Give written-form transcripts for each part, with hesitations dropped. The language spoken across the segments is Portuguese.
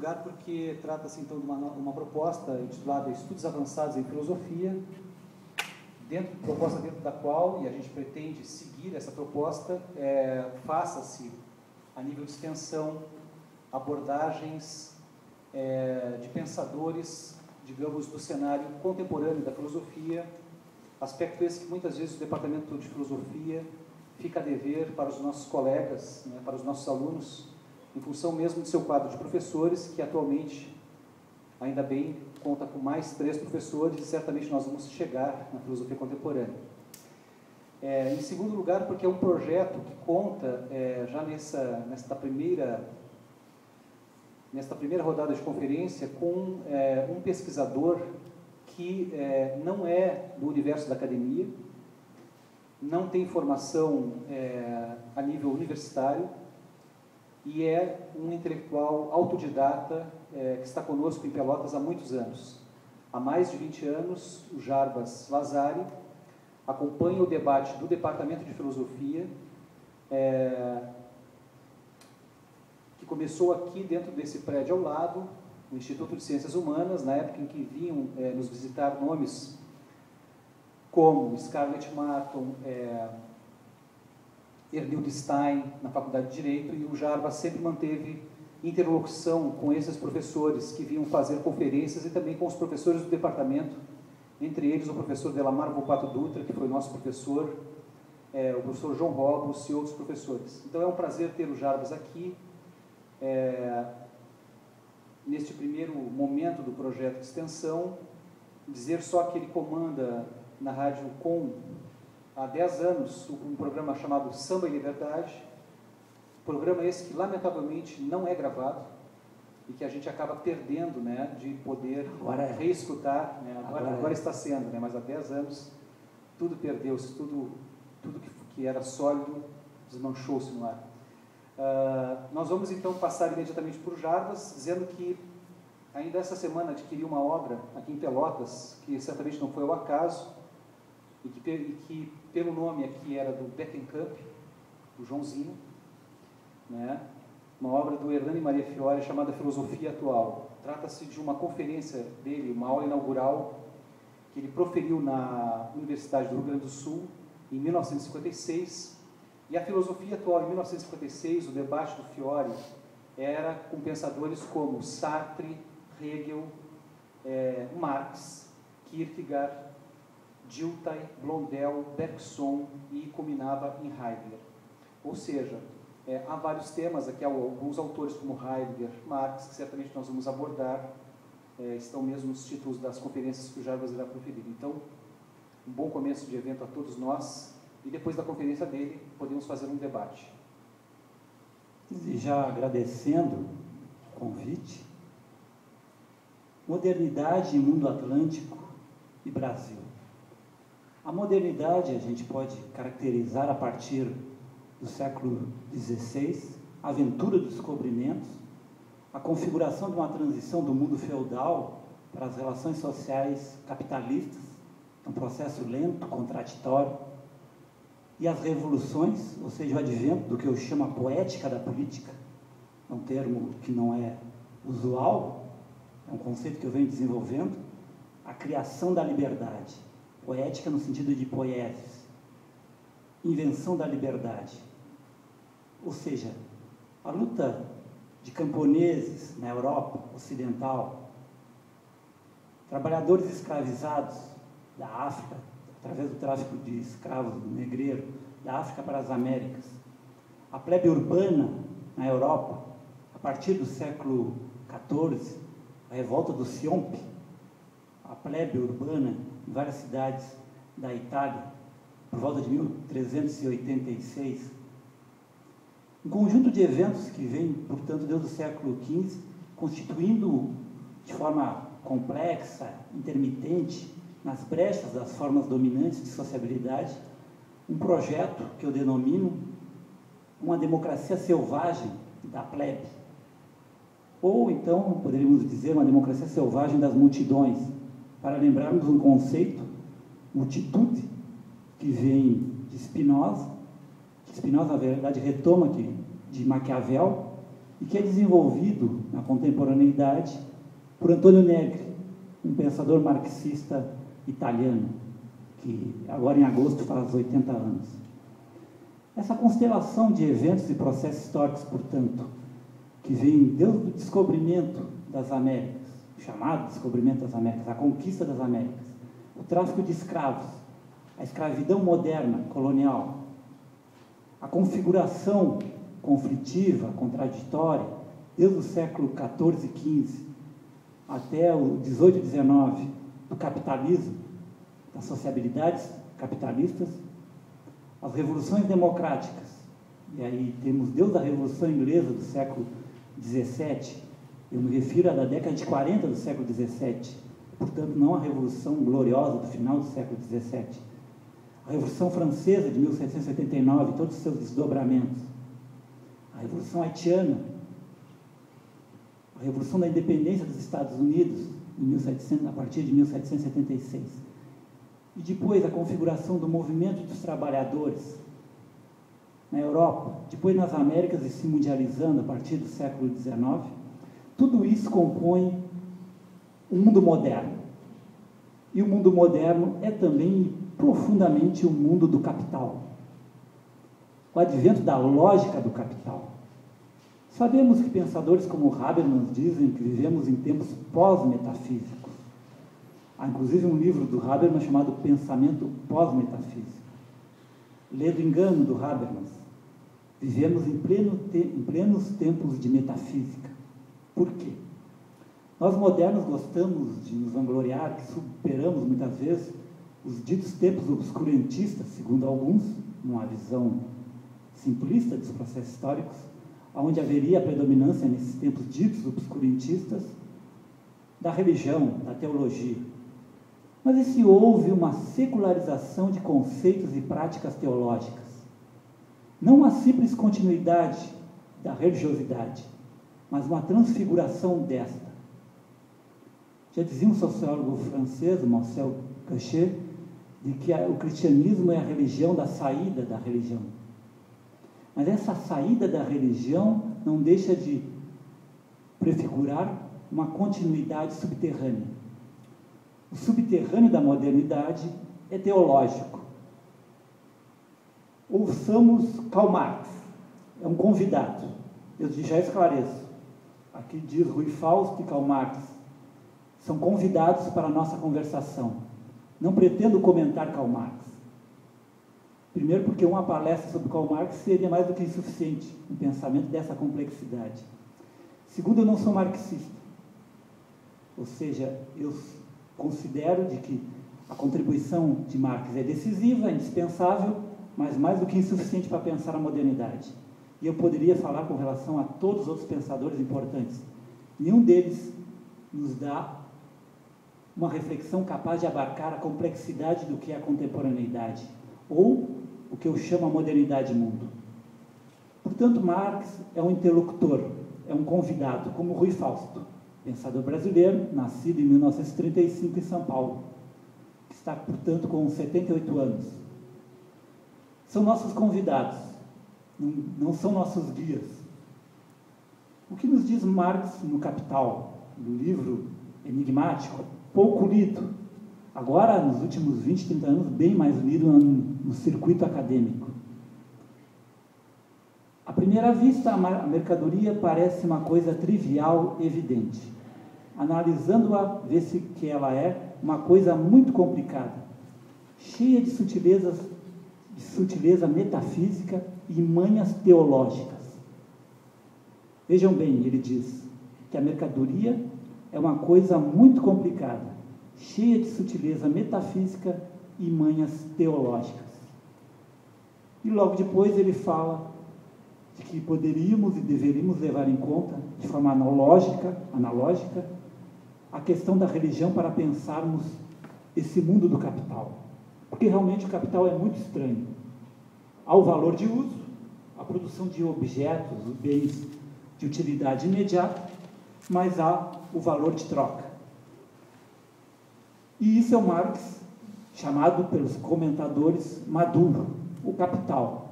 lugar, porque trata-se então de uma proposta intitulada Estudos Avançados em Filosofia, proposta dentro da qual, e a gente pretende seguir essa proposta, faça-se, a nível de extensão, abordagens de pensadores, digamos, do cenário contemporâneo da filosofia, aspecto esse que muitas vezes o Departamento de Filosofia fica a dever para os nossos colegas, né, para os nossos alunos, em função mesmo de seu quadro de professores, que atualmente, ainda bem, conta com mais 3 professores, e certamente nós vamos chegar na filosofia contemporânea. Em segundo lugar, porque é um projeto que conta, já nesta primeira rodada de conferência, com um pesquisador que não é do universo da academia, não tem formação a nível universitário, e é um intelectual autodidata que está conosco em Pelotas há muitos anos. Há mais de 20 anos, o Jarbas Lazari acompanha o debate do Departamento de Filosofia, que começou aqui dentro desse prédio ao lado, o Instituto de Ciências Humanas, na época em que vinham nos visitar nomes como Scarlett Martin, Ernildo Stein, na Faculdade de Direito, e o Jarbas sempre manteve interlocução com esses professores que vinham fazer conferências e também com os professores do departamento, entre eles o professor Delamar Volpato Dutra, que foi nosso professor, o professor João Robos e outros professores. Então é um prazer ter o Jarbas aqui, neste primeiro momento do projeto de extensão. Dizer só que ele comanda na Rádio Com há 10 anos um programa chamado Samba e Liberdade, programa esse que lamentavelmente não é gravado e que a gente acaba perdendo, né, de poder reescutar, né, agora está sendo, né, mas há 10 anos tudo perdeu-se, tudo que era sólido desmanchou-se no ar. Nós vamos então passar imediatamente por Jarbas, dizendo que ainda essa semana adquiri uma obra aqui em Pelotas, que certamente não foi ao acaso, e que pelo nome aqui era do Beckenkamp, do Joãozinho, né? Uma obra do Hernani Maria Fiore chamada Filosofia Atual. Trata-se de uma conferência dele, uma aula inaugural, que ele proferiu na Universidade do Rio Grande do Sul, em 1956, e a filosofia atual, em 1956, o debate do Fiore era com pensadores como Sartre, Hegel, Marx, Kierkegaard, Dilthey, Blondel, Bergson, e culminava em Heidegger. Ou seja, há vários temas aqui, alguns autores como Heidegger, Marx, que certamente nós vamos abordar, estão mesmo nos títulos das conferências que o Jarbas irá proferir. Então, um bom começo de evento a todos nós, e depois da conferência dele, podemos fazer um debate. E já agradecendo o convite, modernidade e mundo atlântico e Brasil. A modernidade a gente pode caracterizar a partir do século XVI, a aventura dos descobrimentos, a configuração de uma transição do mundo feudal para as relações sociais capitalistas, um processo lento, contraditório, e as revoluções, ou seja, o advento do que eu chamo a poética da política, é um termo que não é usual, é um conceito que eu venho desenvolvendo, a criação da liberdade, poética no sentido de poiesis, invenção da liberdade, ou seja, a luta de camponeses na Europa ocidental, trabalhadores escravizados da África, através do tráfico de escravos negreiros, da África para as Américas, a plebe urbana na Europa, a partir do século XIV, a revolta do Siompe, a plebe urbana em várias cidades da Itália, por volta de 1386, um conjunto de eventos que vem, portanto, desde o século XV, constituindo de forma complexa, intermitente, nas brechas das formas dominantes de sociabilidade, um projeto que eu denomino uma democracia selvagem da plebe. Ou então, poderíamos dizer, uma democracia selvagem das multidões, para lembrarmos um conceito, multitude, que vem de Spinoza, que Spinoza, na verdade, retoma de Maquiavel, e que é desenvolvido na contemporaneidade por Antonio Negri, um pensador marxista italiano, que agora em agosto faz 80 anos. Essa constelação de eventos e processos históricos, portanto, que vem desde o descobrimento das Américas, o chamado descobrimento das Américas, a conquista das Américas, o tráfico de escravos, a escravidão moderna, colonial, a configuração conflitiva, contraditória, desde o século XIV e XV até o XVIII e XIX, do capitalismo, das sociabilidades capitalistas, as revoluções democráticas, e aí temos desde a Revolução Inglesa do século XVII, eu me refiro à da década de 40 do século XVII, portanto não a Revolução Gloriosa do final do século XVII, a Revolução Francesa de 1789, todos os seus desdobramentos, a Revolução Haitiana, a Revolução da Independência dos Estados Unidos, a partir de 1776, e depois a configuração do movimento dos trabalhadores na Europa, depois nas Américas e se mundializando a partir do século XIX, tudo isso compõe o mundo moderno. E o mundo moderno é também profundamente o mundo do capital. O advento da lógica do capital. Sabemos que pensadores como Habermas dizem que vivemos em tempos pós-metafísicos. Há inclusive um livro do Habermas chamado Pensamento Pós-Metafísico. Lê do engano do Habermas. Vivemos em plenos tempos de metafísica. Por quê? Nós modernos gostamos de nos vangloriar que superamos muitas vezes os ditos tempos obscurantistas, segundo alguns, numa visão simplista dos processos históricos, onde haveria a predominância nesses tempos ditos obscurantistas da religião, da teologia. Mas e se houve uma secularização de conceitos e práticas teológicas? Não uma simples continuidade da religiosidade, mas uma transfiguração desta. Já dizia um sociólogo francês, Marcel Cauchet, de que o cristianismo é a religião da saída da religião. Mas essa saída da religião não deixa de prefigurar uma continuidade subterrânea. O subterrâneo da modernidade é teológico. Ouçamos Karl Marx, é um convidado. Eu já esclareço. Aqui diz Rui Fausto e Karl Marx. São convidados para a nossa conversação. Não pretendo comentar Karl Marx. Primeiro porque uma palestra sobre Karl Marx seria mais do que insuficiente, um pensamento dessa complexidade. Segundo, eu não sou marxista. Ou seja, eu considero de que a contribuição de Marx é decisiva, é indispensável, mas mais do que insuficiente para pensar a modernidade. E eu poderia falar com relação a todos os outros pensadores importantes. Nenhum deles nos dá uma reflexão capaz de abarcar a complexidade do que é a contemporaneidade, ou o que eu chamo a modernidade mundo. Portanto, Marx é um interlocutor, é um convidado, como Rui Fausto, pensador brasileiro, nascido em 1935 em São Paulo, que está, portanto, com 78 anos. São nossos convidados, não são nossos guias. O que nos diz Marx no Capital, no livro enigmático, pouco lido, agora, nos últimos 20, 30 anos, bem mais lido no circuito acadêmico. À primeira vista, a mercadoria parece uma coisa trivial, evidente. Analisando-a, vê-se que ela é uma coisa muito complicada, cheia de sutileza metafísica e manhas teológicas. Vejam bem, ele diz que a mercadoria é uma coisa muito complicada, cheia de sutileza metafísica e manhas teológicas. E logo depois ele fala de que poderíamos e deveríamos levar em conta, de forma analógica, a questão da religião para pensarmos esse mundo do capital. Porque realmente o capital é muito estranho. Há o valor de uso, a produção de objetos, bens de utilidade imediata, mas há o valor de troca. E isso é o Marx, chamado pelos comentadores Maduro, o capital.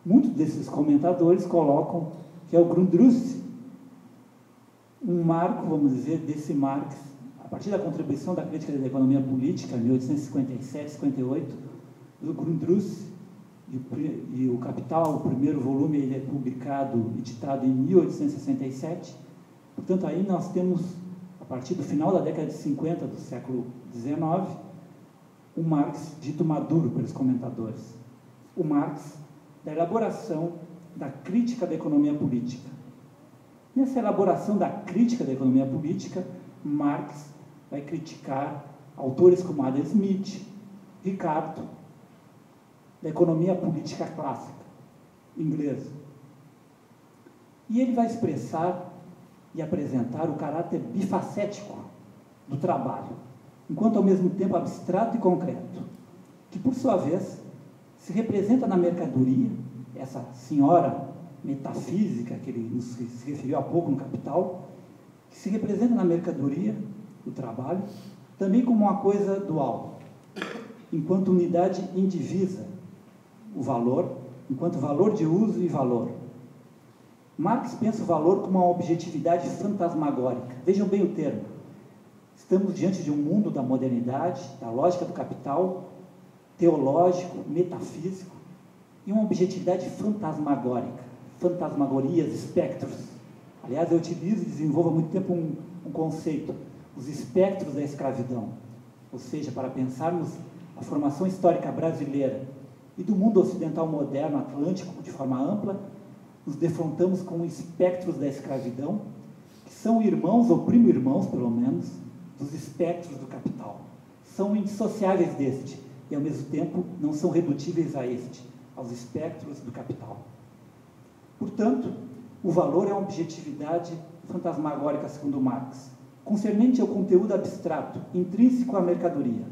Muitos desses comentadores colocam que é o Grundrisse, um marco, vamos dizer, desse Marx, a partir da contribuição da crítica da economia política, em 1857-58, do Grundrisse, e o Capital, o primeiro volume, ele é publicado, editado em 1867. Portanto, aí nós temos, a partir do final da década de 50 do século XIX, o Marx dito maduro pelos comentadores. O Marx da elaboração da crítica da economia política. Nessa elaboração da crítica da economia política, Marx vai criticar autores como Adam Smith, Ricardo, da economia política clássica inglesa. E ele vai expressar e apresentar o caráter bifacético do trabalho, enquanto ao mesmo tempo abstrato e concreto, que por sua vez se representa na mercadoria, essa senhora metafísica que ele se referiu há pouco no Capital, que se representa na mercadoria do trabalho, também como uma coisa dual, enquanto unidade indivisa, o valor, enquanto valor de uso e valor. Marx pensa o valor como uma objetividade fantasmagórica. Vejam bem o termo. Estamos diante de um mundo da modernidade, da lógica do capital, teológico, metafísico, e uma objetividade fantasmagórica, fantasmagorias, espectros. Aliás, eu utilizo e desenvolvo há muito tempo um conceito, os espectros da escravidão. Ou seja, para pensarmos a formação histórica brasileira e do mundo ocidental moderno, atlântico, de forma ampla, nos defrontamos com espectros da escravidão, que são irmãos, ou primo-irmãos, pelo menos, dos espectros do capital. São indissociáveis deste, e ao mesmo tempo não são redutíveis a este, aos espectros do capital. Portanto, o valor é uma objetividade fantasmagórica, segundo Marx, concernente ao conteúdo abstrato, intrínseco à mercadoria.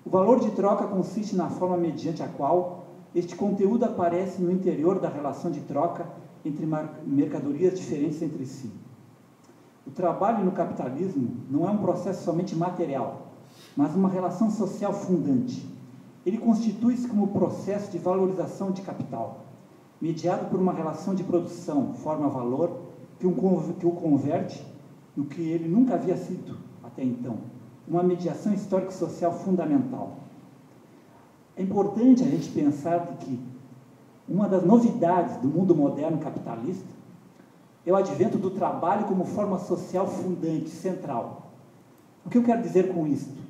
O valor de troca consiste na forma mediante a qual este conteúdo aparece no interior da relação de troca entre mercadorias diferentes entre si. O trabalho no capitalismo não é um processo somente material, mas uma relação social fundante. Ele constitui-se como processo de valorização de capital, mediado por uma relação de produção, forma-valor, que o converte no que ele nunca havia sido até então, uma mediação histórico-social fundamental. É importante a gente pensar que uma das novidades do mundo moderno capitalista é o advento do trabalho como forma social fundante, central. O que eu quero dizer com isto?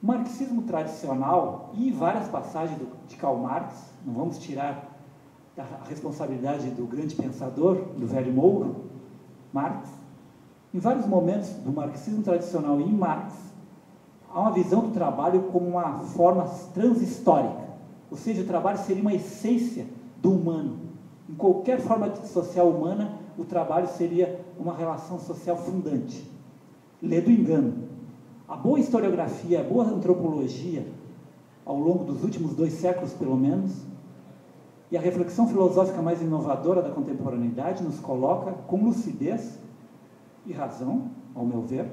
O marxismo tradicional e várias passagens de Karl Marx, não vamos tirar a responsabilidade do grande pensador, do velho Mouro, Marx, em vários momentos do marxismo tradicional e em Marx, há uma visão do trabalho como uma forma transhistórica, ou seja, o trabalho seria uma essência do humano. Em qualquer forma social humana, o trabalho seria uma relação social fundante. Lê do engano. A boa historiografia, a boa antropologia, ao longo dos últimos 2 séculos pelo menos, e a reflexão filosófica mais inovadora da contemporaneidade nos coloca com lucidez e razão, ao meu ver,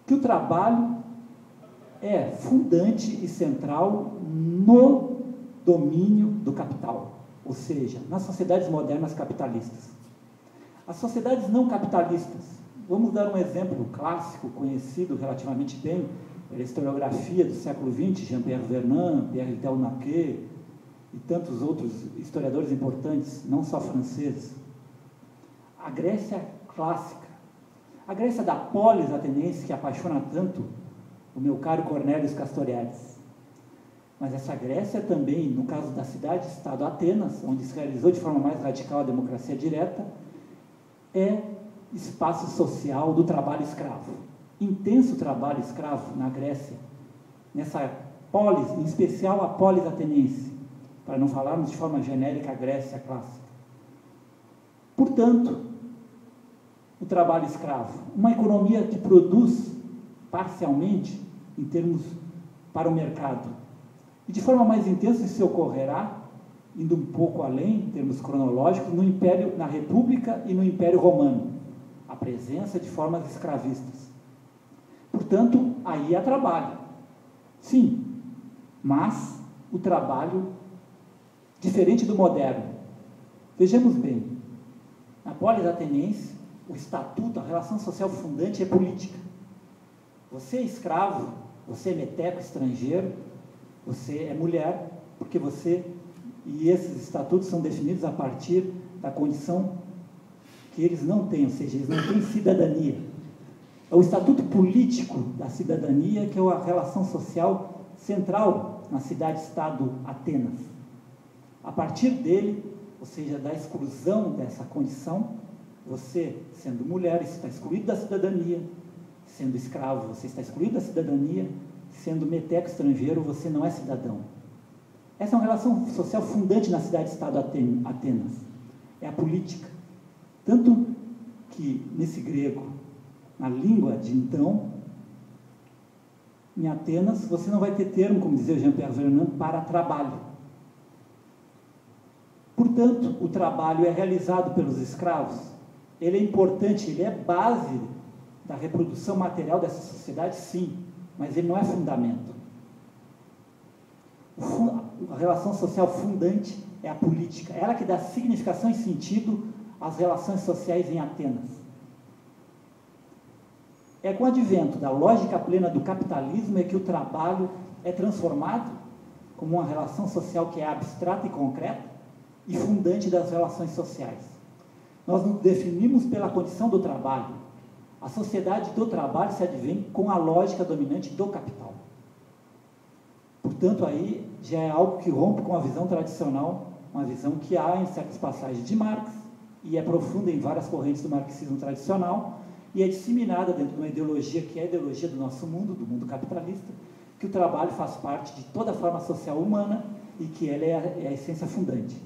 que o trabalho é fundante e central no domínio do capital, ou seja, nas sociedades modernas capitalistas. As sociedades não capitalistas, vamos dar um exemplo clássico, conhecido relativamente bem pela historiografia do século XX, Jean-Pierre Vernant, Pierre Telnaquet e tantos outros historiadores importantes, não só franceses. A Grécia clássica, a Grécia da polis ateniense, que apaixona tanto o meu caro Cornelius Castoriadis. Mas essa Grécia também, no caso da cidade-estado Atenas, onde se realizou de forma mais radical a democracia direta, é espaço social do trabalho escravo. Intenso trabalho escravo na Grécia, nessa polis, em especial a polis ateniense, para não falarmos de forma genérica a Grécia clássica. Portanto, o trabalho escravo, uma economia que produz parcialmente em termos para o mercado. E de forma mais intensa isso ocorrerá, indo um pouco além, em termos cronológicos, no Império, na República e no Império Romano. A presença de formas escravistas. Portanto, aí há trabalho. Sim, mas o trabalho diferente do moderno. Vejamos bem, Na polis ateniense, o estatuto, a relação social fundante é política. Você é escravo, você é meteco, estrangeiro, você é mulher, porque você... E esses estatutos são definidos a partir da condição que eles não têm, ou seja, eles não têm cidadania. É o estatuto político da cidadania que é a relação social central na cidade-estado Atenas. A partir dele, ou seja, da exclusão dessa condição, você, sendo mulher, está excluído da cidadania, sendo escravo, você está excluído da cidadania, sendo meteco estrangeiro, você não é cidadão. Essa é uma relação social fundante na cidade-estado Atenas. É a política. Tanto que, nesse grego, na língua de então, em Atenas, você não vai ter termo, como dizia Jean-Pierre Vernant, para trabalho. Portanto, o trabalho é realizado pelos escravos. Ele é importante, ele é base da reprodução material dessa sociedade, sim, mas ele não é fundamento. A relação social fundante é a política, ela que dá significação e sentido às relações sociais em Atenas. É com o advento da lógica plena do capitalismo é que o trabalho é transformado como uma relação social que é abstrata e concreta e fundante das relações sociais. Nós nos definimos pela condição do trabalho. A sociedade do trabalho se advém com a lógica dominante do capital. Portanto, aí já é algo que rompe com a visão tradicional, uma visão que há em certas passagens de Marx e é profunda em várias correntes do marxismo tradicional e é disseminada dentro de uma ideologia que é a ideologia do nosso mundo, do mundo capitalista, que o trabalho faz parte de toda a forma social humana e que ela é a essência fundante.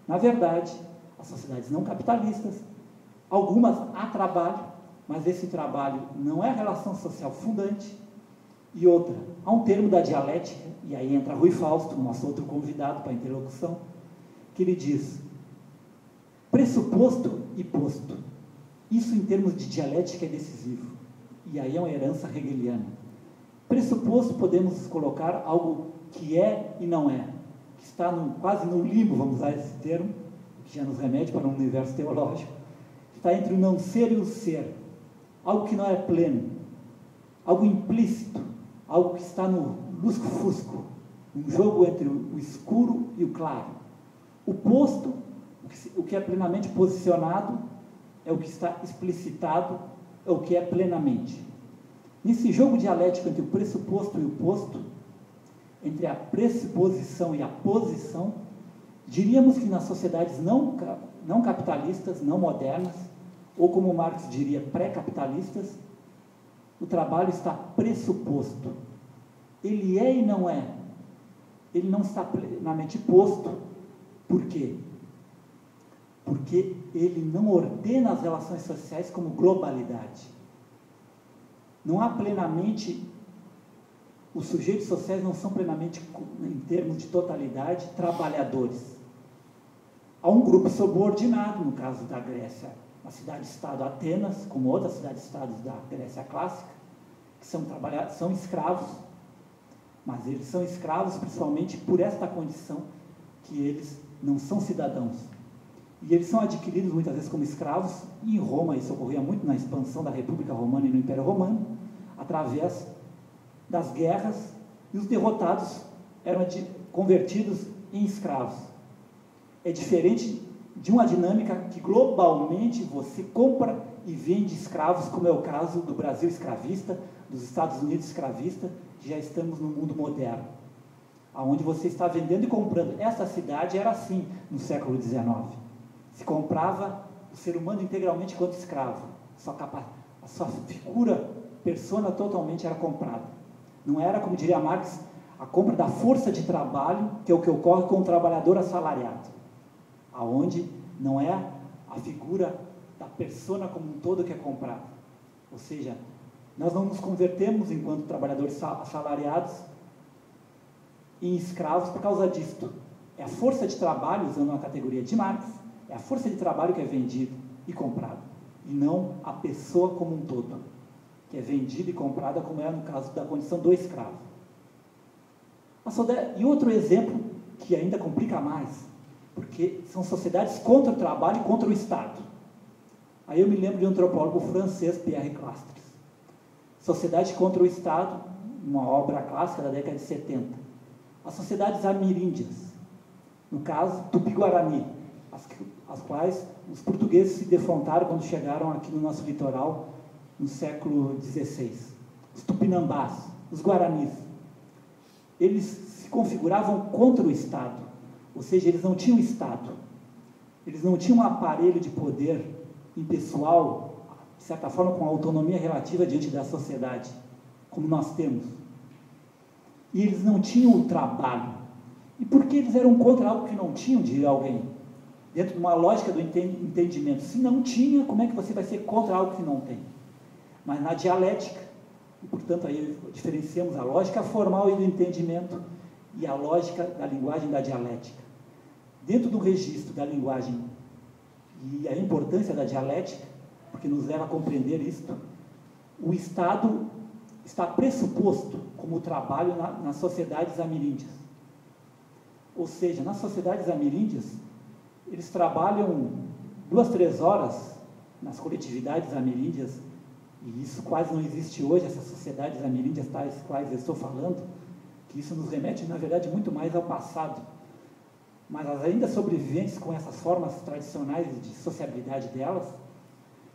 Na verdade, as sociedades não capitalistas, algumas há trabalho, mas esse trabalho não é a relação social fundante. E outra, há um termo da dialética, e aí entra Rui Fausto, nosso outro convidado para a interlocução, que ele diz, pressuposto e posto. Isso em termos de dialética é decisivo, e aí é uma herança hegeliana. Pressuposto podemos colocar algo que é e não é, que está quase no limbo, vamos usar esse termo, que já nos remete para um universo teológico, está entre o não ser e o ser, algo que não é pleno, algo implícito, algo que está no lusco-fusco, um jogo entre o escuro e o claro. O posto, o que é plenamente posicionado, é o que está explicitado, é o que é plenamente. Nesse jogo dialético entre o pressuposto e o posto, entre a pressuposição e a posição, diríamos que nas sociedades não capitalistas, não modernas, ou como Marx diria, pré-capitalistas, o trabalho está pressuposto. Ele é e não é. Ele não está plenamente posto. Por quê? Porque ele não ordena as relações sociais como globalidade. Não há plenamente... Os sujeitos sociais não são plenamente, em termos de totalidade, trabalhadores. Há um grupo subordinado, no caso da Grécia, a cidade-estado Atenas, como outras cidades-estados da Grécia clássica, que são escravos, mas eles são escravos principalmente por esta condição que eles não são cidadãos. E eles são adquiridos muitas vezes como escravos, e em Roma isso ocorria muito na expansão da República Romana e no Império Romano, através das guerras, e os derrotados eram convertidos em escravos. É diferente de uma dinâmica que globalmente você compra e vende escravos, como é o caso do Brasil escravista, dos Estados Unidos escravista, que já estamos no mundo moderno, onde você está vendendo e comprando. Essa cidade era assim no século XIX. Se comprava o ser humano integralmente enquanto escravo. A sua figura, persona totalmente era comprada. Não era, como diria Marx, a compra da força de trabalho, que é o que ocorre com o trabalhador assalariado, aonde não é a figura da persona como um todo que é comprada. Ou seja, nós não nos convertemos enquanto trabalhadores assalariados em escravos por causa disto. É a força de trabalho, usando uma categoria de Marx, é a força de trabalho que é vendida e comprada, e não a pessoa como um todo, que é vendida e comprada, como é no caso da condição do escravo. E outro exemplo que ainda complica mais, porque são sociedades contra o trabalho e contra o Estado. Aí eu me lembro de um antropólogo francês, Pierre Clastres. Sociedade contra o Estado, uma obra clássica da década de 70. As sociedades ameríndias, no caso, Tupi-Guarani, as quais os portugueses se defrontaram quando chegaram aqui no nosso litoral no século XVI. Os Tupinambás, os Guaranis. Eles se configuravam contra o Estado, ou seja, eles não tinham Estado. Eles não tinham um aparelho de poder impessoal, de certa forma, com autonomia relativa diante da sociedade, como nós temos. E eles não tinham o trabalho. E por que eles eram contra algo que não tinham, diria alguém? Dentro de uma lógica do entendimento. Se não tinha, como é que você vai ser contra algo que não tem? Mas na dialética, e portanto aí diferenciamos a lógica formal e do entendimento e a lógica da linguagem da dialética. Dentro do registro da linguagem e a importância da dialética, porque nos leva a compreender isto, o Estado está pressuposto como trabalho nas sociedades ameríndias. Ou seja, nas sociedades ameríndias, eles trabalham 2, 3 horas nas coletividades ameríndias, e isso quase não existe hoje, essas sociedades ameríndias tais quais eu estou falando, que isso nos remete, na verdade, muito mais ao passado. Mas as ainda sobreviventes com essas formas tradicionais de sociabilidade delas,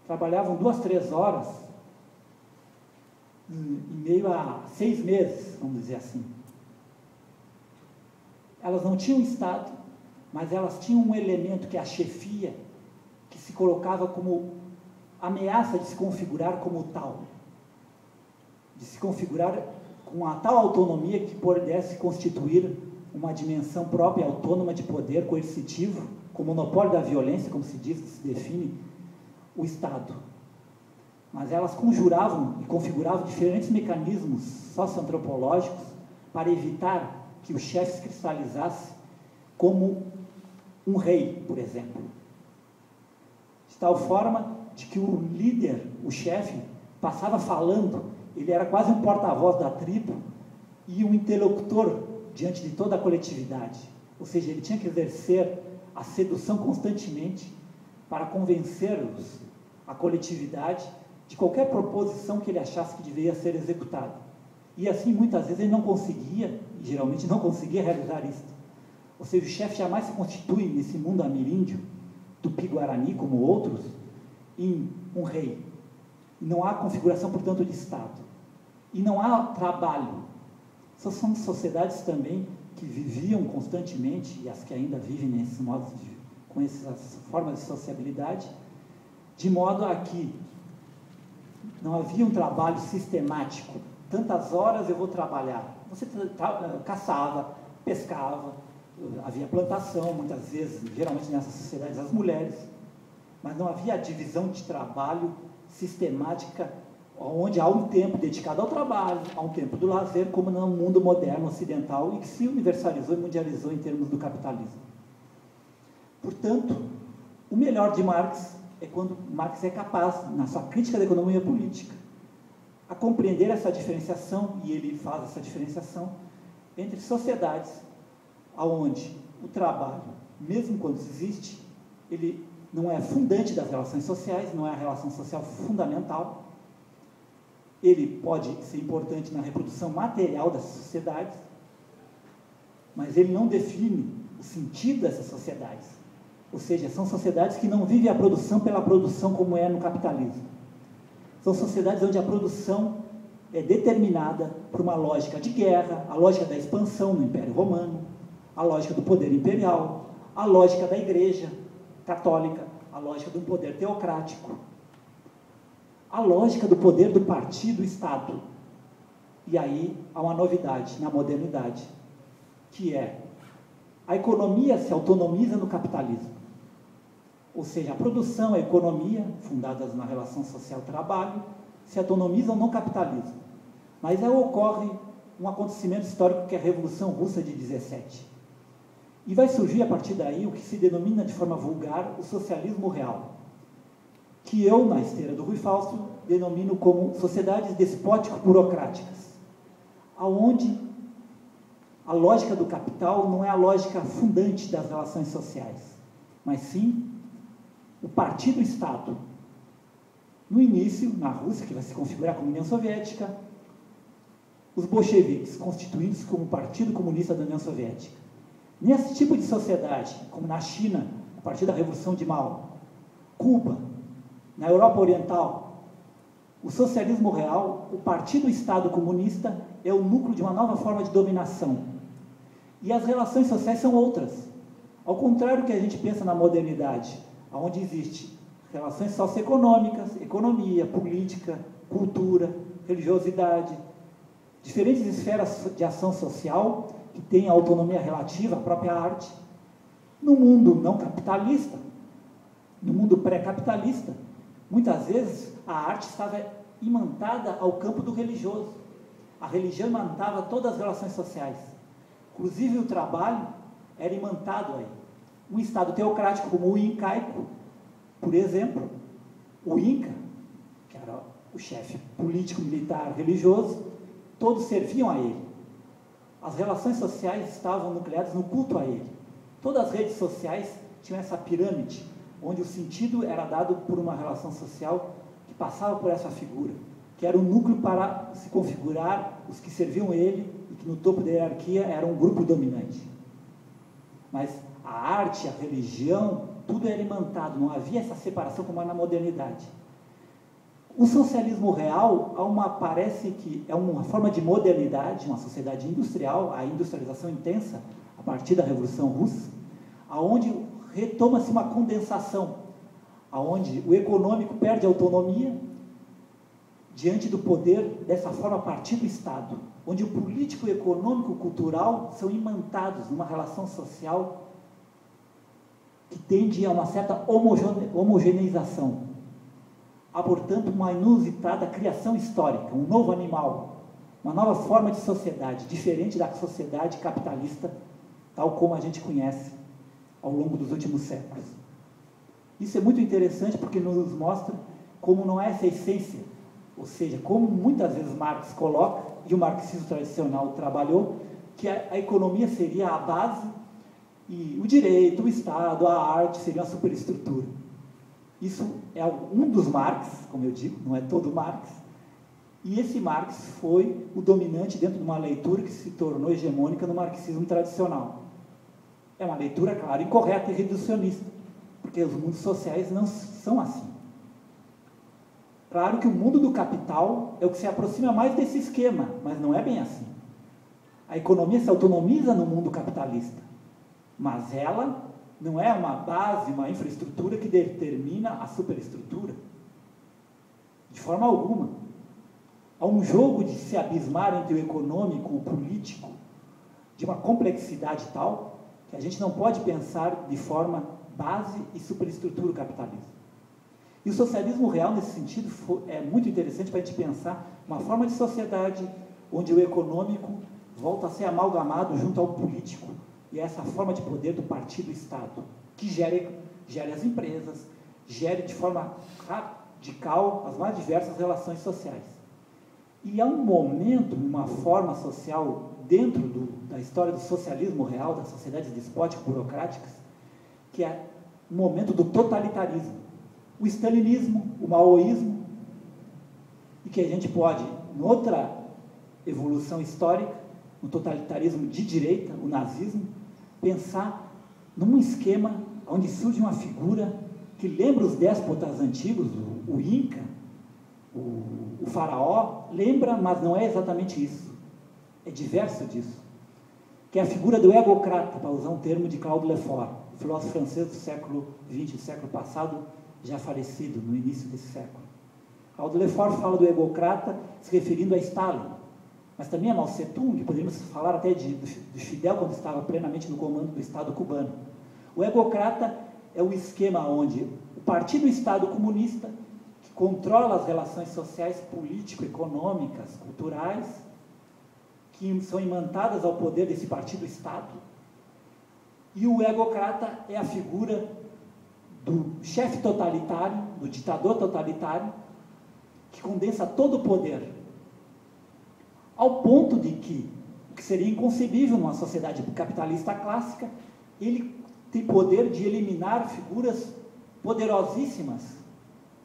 trabalhavam 2, 3 horas em meio a 6 meses, vamos dizer assim. Elas não tinham Estado, mas elas tinham um elemento que é a chefia, que se colocava como ameaça de se configurar como tal, de se configurar com a tal autonomia que pudesse constituir uma dimensão própria, autônoma de poder coercitivo, com o monopólio da violência, como se diz, se define o Estado. Mas elas conjuravam e configuravam diferentes mecanismos socioantropológicos para evitar que o chefe se cristalizasse como um rei, por exemplo. De tal forma de que o líder, o chefe, passava falando, ele era quase um porta-voz da tribo e um interlocutor diante de toda a coletividade. Ou seja, ele tinha que exercer a sedução constantemente para convencer a coletividade de qualquer proposição que ele achasse que deveria ser executada. E assim, muitas vezes, ele não conseguia, e geralmente não conseguia realizar isso. Ou seja, o chefe jamais se constitui nesse mundo ameríndio, Tupi-Guarani, como outros, em um rei. E não há configuração, portanto, de Estado. E não há trabalho. São sociedades também que viviam constantemente, e as que ainda vivem nesses modos com essas formas de sociabilidade, de modo a que não havia um trabalho sistemático. Tantas horas eu vou trabalhar. Você caçava, pescava, havia plantação, muitas vezes, geralmente nessas sociedades, as mulheres, mas não havia a divisão de trabalho sistemática, onde há um tempo dedicado ao trabalho, há um tempo do lazer, como no mundo moderno ocidental, e que se universalizou e mundializou em termos do capitalismo. Portanto, o melhor de Marx é quando Marx é capaz, na sua crítica da economia política, a compreender essa diferenciação, e ele faz essa diferenciação, entre sociedades onde o trabalho, mesmo quando existe, ele não é fundante das relações sociais, não é a relação social fundamental, ele pode ser importante na reprodução material dessas sociedades, mas ele não define o sentido dessas sociedades. Ou seja, são sociedades que não vivem a produção pela produção como é no capitalismo. São sociedades onde a produção é determinada por uma lógica de guerra, a lógica da expansão no Império Romano, a lógica do poder imperial, a lógica da Igreja Católica, a lógica de um poder teocrático, a lógica do poder do partido Estado. E aí há uma novidade na modernidade, que é a economia se autonomiza no capitalismo. Ou seja, a produção e a economia, fundadas na relação social-trabalho, se autonomizam no capitalismo. Mas aí ocorre um acontecimento histórico que é a Revolução Russa de 17. E vai surgir a partir daí o que se denomina de forma vulgar o socialismo real, que eu, na esteira do Rui Fausto, denomino como sociedades despótico-burocráticas, aonde a lógica do capital não é a lógica fundante das relações sociais, mas sim o partido-Estado, No início, na Rússia, que vai se configurar como União Soviética, os bolcheviques, constituídos como Partido Comunista da União Soviética. Nesse tipo de sociedade, como na China, a partir da Revolução de Mao, Cuba, na Europa Oriental, o socialismo real, o Partido-Estado comunista, é o núcleo de uma nova forma de dominação. E as relações sociais são outras. Ao contrário do que a gente pensa na modernidade, onde existe relações socioeconômicas, economia, política, cultura, religiosidade, diferentes esferas de ação social que têm autonomia relativa à própria arte. No mundo não capitalista, no mundo pré-capitalista, muitas vezes a arte estava imantada ao campo do religioso. A religião imantava todas as relações sociais. Inclusive o trabalho era imantado aí. Um Estado teocrático como o incaico, por exemplo, o Inca, que era o chefe político, militar, religioso, todos serviam a ele. As relações sociais estavam nucleadas no culto a ele. Todas as redes sociais tinham essa pirâmide, onde o sentido era dado por uma relação social que passava por essa figura, que era o núcleo para se configurar os que serviam ele e que no topo da hierarquia era um grupo dominante. Mas a arte, a religião, tudo era imantado, não havia essa separação como há na modernidade. O socialismo real parece que é uma forma de modernidade, uma sociedade industrial, a industrialização intensa, a partir da Revolução Russa, aonde retoma-se uma condensação, aonde o econômico perde autonomia diante do poder, dessa forma, a partir do Estado, onde o político, econômico, cultural são imantados numa relação social que tende a uma certa homogeneização. Há, portanto, uma inusitada criação histórica, um novo animal, uma nova forma de sociedade, diferente da sociedade capitalista, tal como a gente conhece ao longo dos últimos séculos. Isso é muito interessante porque nos mostra como não é essa essência, ou seja, como muitas vezes Marx coloca, e o marxismo tradicional trabalhou, que a economia seria a base e o direito, o Estado, a arte seria a superestrutura. Isso é um dos Marx, como eu digo, não é todo Marx, e esse Marx foi o dominante dentro de uma leitura que se tornou hegemônica no marxismo tradicional. É uma leitura, claro, incorreta e reducionista, porque os mundos sociais não são assim. Claro que o mundo do capital é o que se aproxima mais desse esquema, mas não é bem assim. A economia se autonomiza no mundo capitalista, mas ela não é uma base, uma infraestrutura que determina a superestrutura. De forma alguma. Há um jogo de se abismar entre o econômico e o político, de uma complexidade tal, que a gente não pode pensar de forma base e superestrutura o capitalismo. E o socialismo real, nesse sentido, é muito interessante para a gente pensar uma forma de sociedade onde o econômico volta a ser amalgamado junto ao político, e essa forma de poder do partido-Estado, que gere as empresas, gere de forma radical as mais diversas relações sociais. E há um momento, uma forma social, dentro da história do socialismo real, das sociedades despótico-burocráticas, que é o momento do totalitarismo. O stalinismo, o maoísmo, e que a gente pode, em outra evolução histórica, no totalitarismo de direita, o nazismo, pensar num esquema onde surge uma figura que lembra os déspotas antigos, o Inca, o faraó, lembra, mas não é exatamente isso. É diverso disso. Que é a figura do egocrata, para usar um termo de Claude Lefort, filósofo francês do século XX, do século passado, já falecido, no início desse século. Claude Lefort fala do egocrata se referindo a Stalin, mas também a Mao Tse-tung, poderíamos falar até de Fidel, quando estava plenamente no comando do Estado cubano. O egocrata é o esquema onde o partido-Estado comunista, que controla as relações sociais, político-econômicas, culturais, que são imantadas ao poder desse partido-Estado, e o egocrata é a figura do chefe totalitário, do ditador totalitário, que condensa todo o poder, ao ponto de que, o que seria inconcebível numa sociedade capitalista clássica, ele tem poder de eliminar figuras poderosíssimas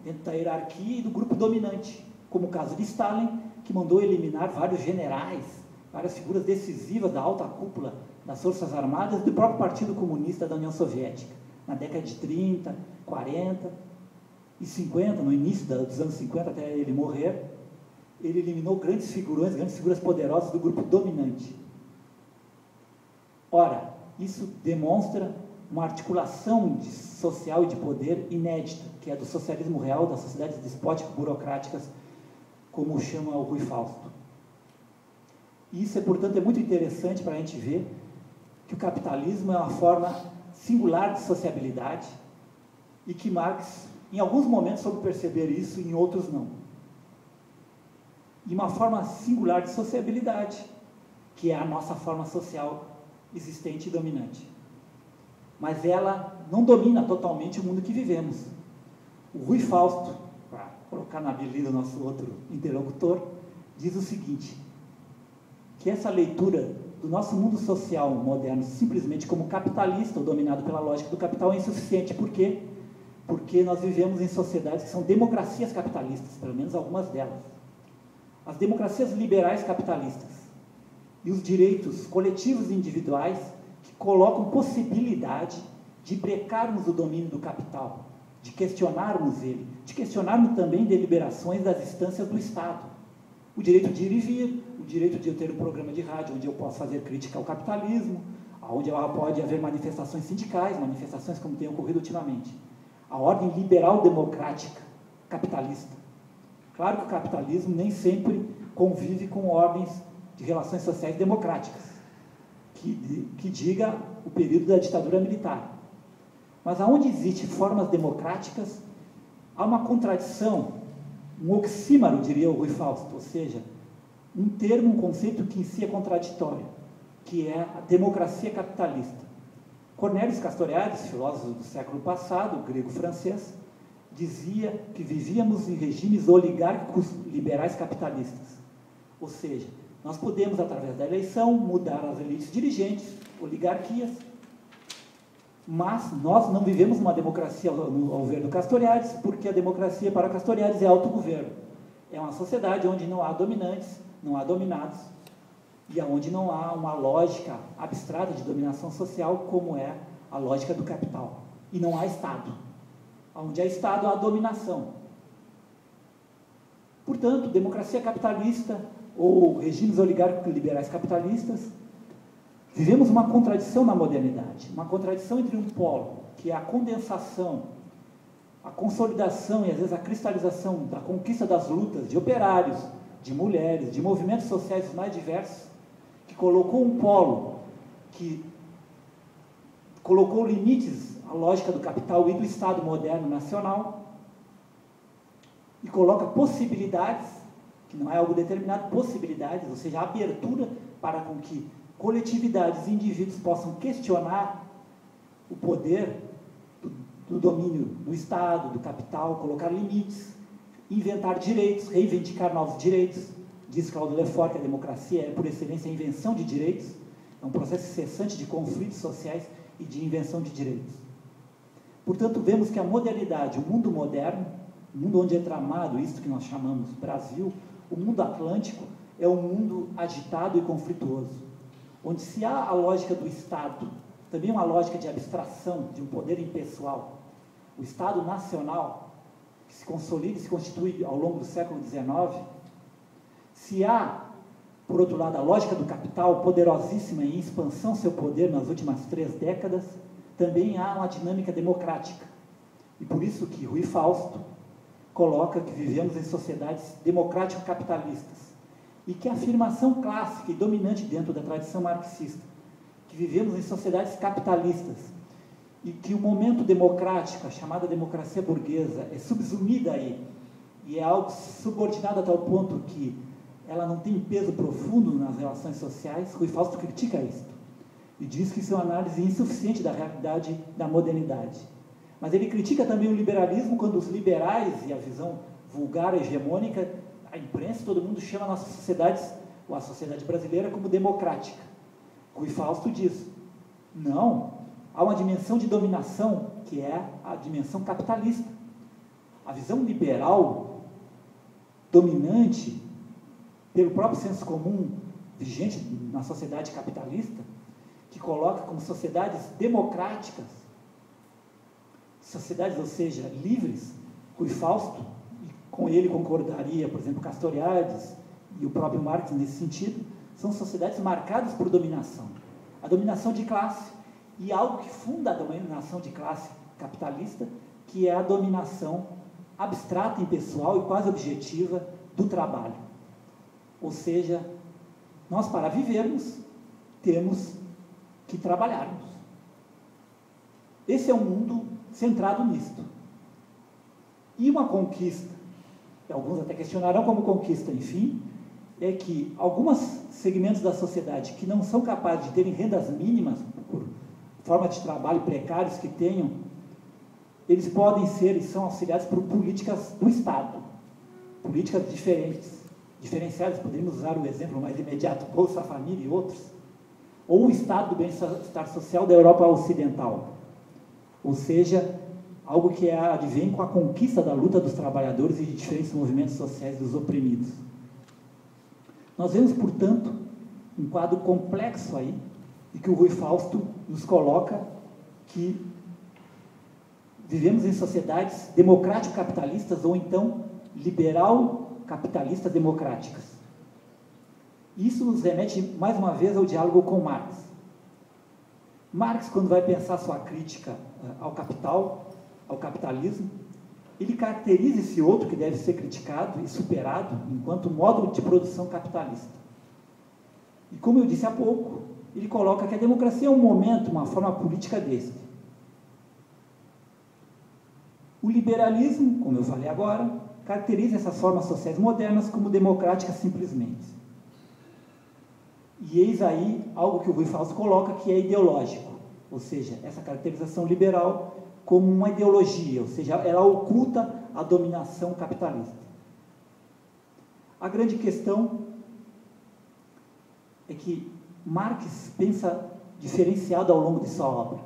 dentro da hierarquia e do grupo dominante, como o caso de Stalin, que mandou eliminar vários generais, várias figuras decisivas da alta cúpula das Forças Armadas do próprio Partido Comunista da União Soviética, na década de 30, 40 e 50, no início dos anos 50, até ele morrer. Ele eliminou grandes figurões, grandes figuras poderosas do grupo dominante. Ora, isso demonstra uma articulação social e de poder inédita, que é do socialismo real, das sociedades despótico-burocráticas, como chama o Rui Fausto. Isso, portanto, é muito interessante para a gente ver que o capitalismo é uma forma singular de sociabilidade e que Marx, em alguns momentos, soube perceber isso, em outros não. E uma forma singular de sociabilidade, que é a nossa forma social existente e dominante. Mas ela não domina totalmente o mundo que vivemos. O Rui Fausto, para colocar na beleza do nosso outro interlocutor, diz o seguinte, que essa leitura do nosso mundo social moderno simplesmente como capitalista ou dominado pela lógica do capital é insuficiente. Por quê? Porque nós vivemos em sociedades que são democracias capitalistas, pelo menos algumas delas. As democracias liberais capitalistas e os direitos coletivos e individuais que colocam possibilidade de brecarmos o domínio do capital, de questionarmos ele, de questionarmos também deliberações das instâncias do Estado. O direito de ir e vir, o direito de eu ter um programa de rádio onde eu posso fazer crítica ao capitalismo, onde pode haver manifestações sindicais, manifestações como tem ocorrido ultimamente. A ordem liberal democrática capitalista. Claro que o capitalismo nem sempre convive com ordens de relações sociais democráticas, que diga o período da ditadura militar. Mas aonde existem formas democráticas, há uma contradição, um oxímoro, diria o Rui Fausto, ou seja, um termo, um conceito que em si é contraditório, que é a democracia capitalista. Cornelius Castoriadis, filósofo do século passado, grego-francês, dizia que vivíamos em regimes oligárquicos liberais capitalistas. Ou seja, nós podemos, através da eleição, mudar as elites dirigentes, oligarquias, mas nós não vivemos uma democracia ao ver do Castoriadis, porque a democracia para Castoriadis é autogoverno. É uma sociedade onde não há dominantes, não há dominados, e onde não há uma lógica abstrata de dominação social, como é a lógica do capital. E não há Estado. Onde há Estado, há dominação. Portanto, democracia capitalista ou regimes oligárquicos liberais capitalistas, vivemos uma contradição na modernidade, uma contradição entre um polo, que é a condensação, a consolidação e às vezes a cristalização da conquista das lutas de operários, de mulheres, de movimentos sociais mais diversos, que colocou um polo, que colocou limites à lógica do capital e do Estado moderno nacional, e coloca possibilidades, que não é algo determinado, possibilidades, ou seja, abertura para com que coletividades e indivíduos possam questionar o poder do domínio do Estado, do capital, colocar limites, inventar direitos, reivindicar novos direitos. Diz Claudio Lefort que a democracia é, por excelência, a invenção de direitos, é um processo incessante de conflitos sociais e de invenção de direitos. Portanto, vemos que a modernidade, o mundo moderno, o mundo onde é tramado isto que nós chamamos Brasil, o mundo atlântico, é um mundo agitado e conflituoso, onde se há a lógica do Estado, também uma lógica de abstração, de um poder impessoal, o Estado nacional, que se consolida e se constitui ao longo do século XIX, se há, por outro lado, a lógica do capital, poderosíssima e em expansão seu poder nas últimas 3 décadas, também há uma dinâmica democrática. E por isso que Rui Fausto coloca que vivemos em sociedades democrático-capitalistas, e que a afirmação clássica e dominante dentro da tradição marxista, que vivemos em sociedades capitalistas, e que o momento democrático, a chamada democracia burguesa, é subsumida aí, e é algo subordinado a tal ponto que ela não tem peso profundo nas relações sociais. Rui Fausto critica isso, e diz que isso é uma análise insuficiente da realidade da modernidade. Mas ele critica também o liberalismo, quando os liberais e a visão vulgar, hegemônica, a imprensa, todo mundo chama nossas sociedades, ou a sociedade brasileira, como democrática. Rui Fausto diz, não, há uma dimensão de dominação, que é a dimensão capitalista. A visão liberal, dominante, pelo próprio senso comum vigente na sociedade capitalista, que coloca como sociedades democráticas, sociedades, ou seja, livres, Rui Fausto, e com ele concordaria, por exemplo, Castoriadis e o próprio Marx nesse sentido, são sociedades marcadas por dominação. A dominação de classe e algo que funda a dominação de classe capitalista, que é a dominação abstrata, impessoal e quase objetiva do trabalho. Ou seja, nós para vivermos temos que trabalharmos. Esse é um mundo centrado nisto. E uma conquista, que alguns até questionarão como conquista, enfim, é que alguns segmentos da sociedade que não são capazes de terem rendas mínimas, por forma de trabalho precários que tenham, eles podem ser e são auxiliados por políticas do Estado, políticas diferenciadas, poderíamos usar o exemplo mais imediato, Bolsa Família e outros, ou o Estado do Bem-Estar Social da Europa Ocidental, ou seja, algo que advém com a conquista da luta dos trabalhadores e de diferentes movimentos sociais dos oprimidos. Nós vemos, portanto, um quadro complexo aí, e que o Rui Fausto nos coloca que vivemos em sociedades democrático-capitalistas ou então liberal-capitalistas democráticas. Isso nos remete, mais uma vez, ao diálogo com Marx. Marx, quando vai pensar sua crítica ao capital, ao capitalismo, ele caracteriza esse outro que deve ser criticado e superado enquanto modo de produção capitalista. E como eu disse há pouco, ele coloca que a democracia é um momento, uma forma política deste. O liberalismo, como eu falei agora, caracteriza essas formas sociais modernas como democráticas simplesmente. E eis aí algo que o Rui Fausto coloca que é ideológico, ou seja, essa caracterização liberal como uma ideologia, ou seja, ela oculta a dominação capitalista. A grande questão é que Marx pensa diferenciado ao longo de sua obra.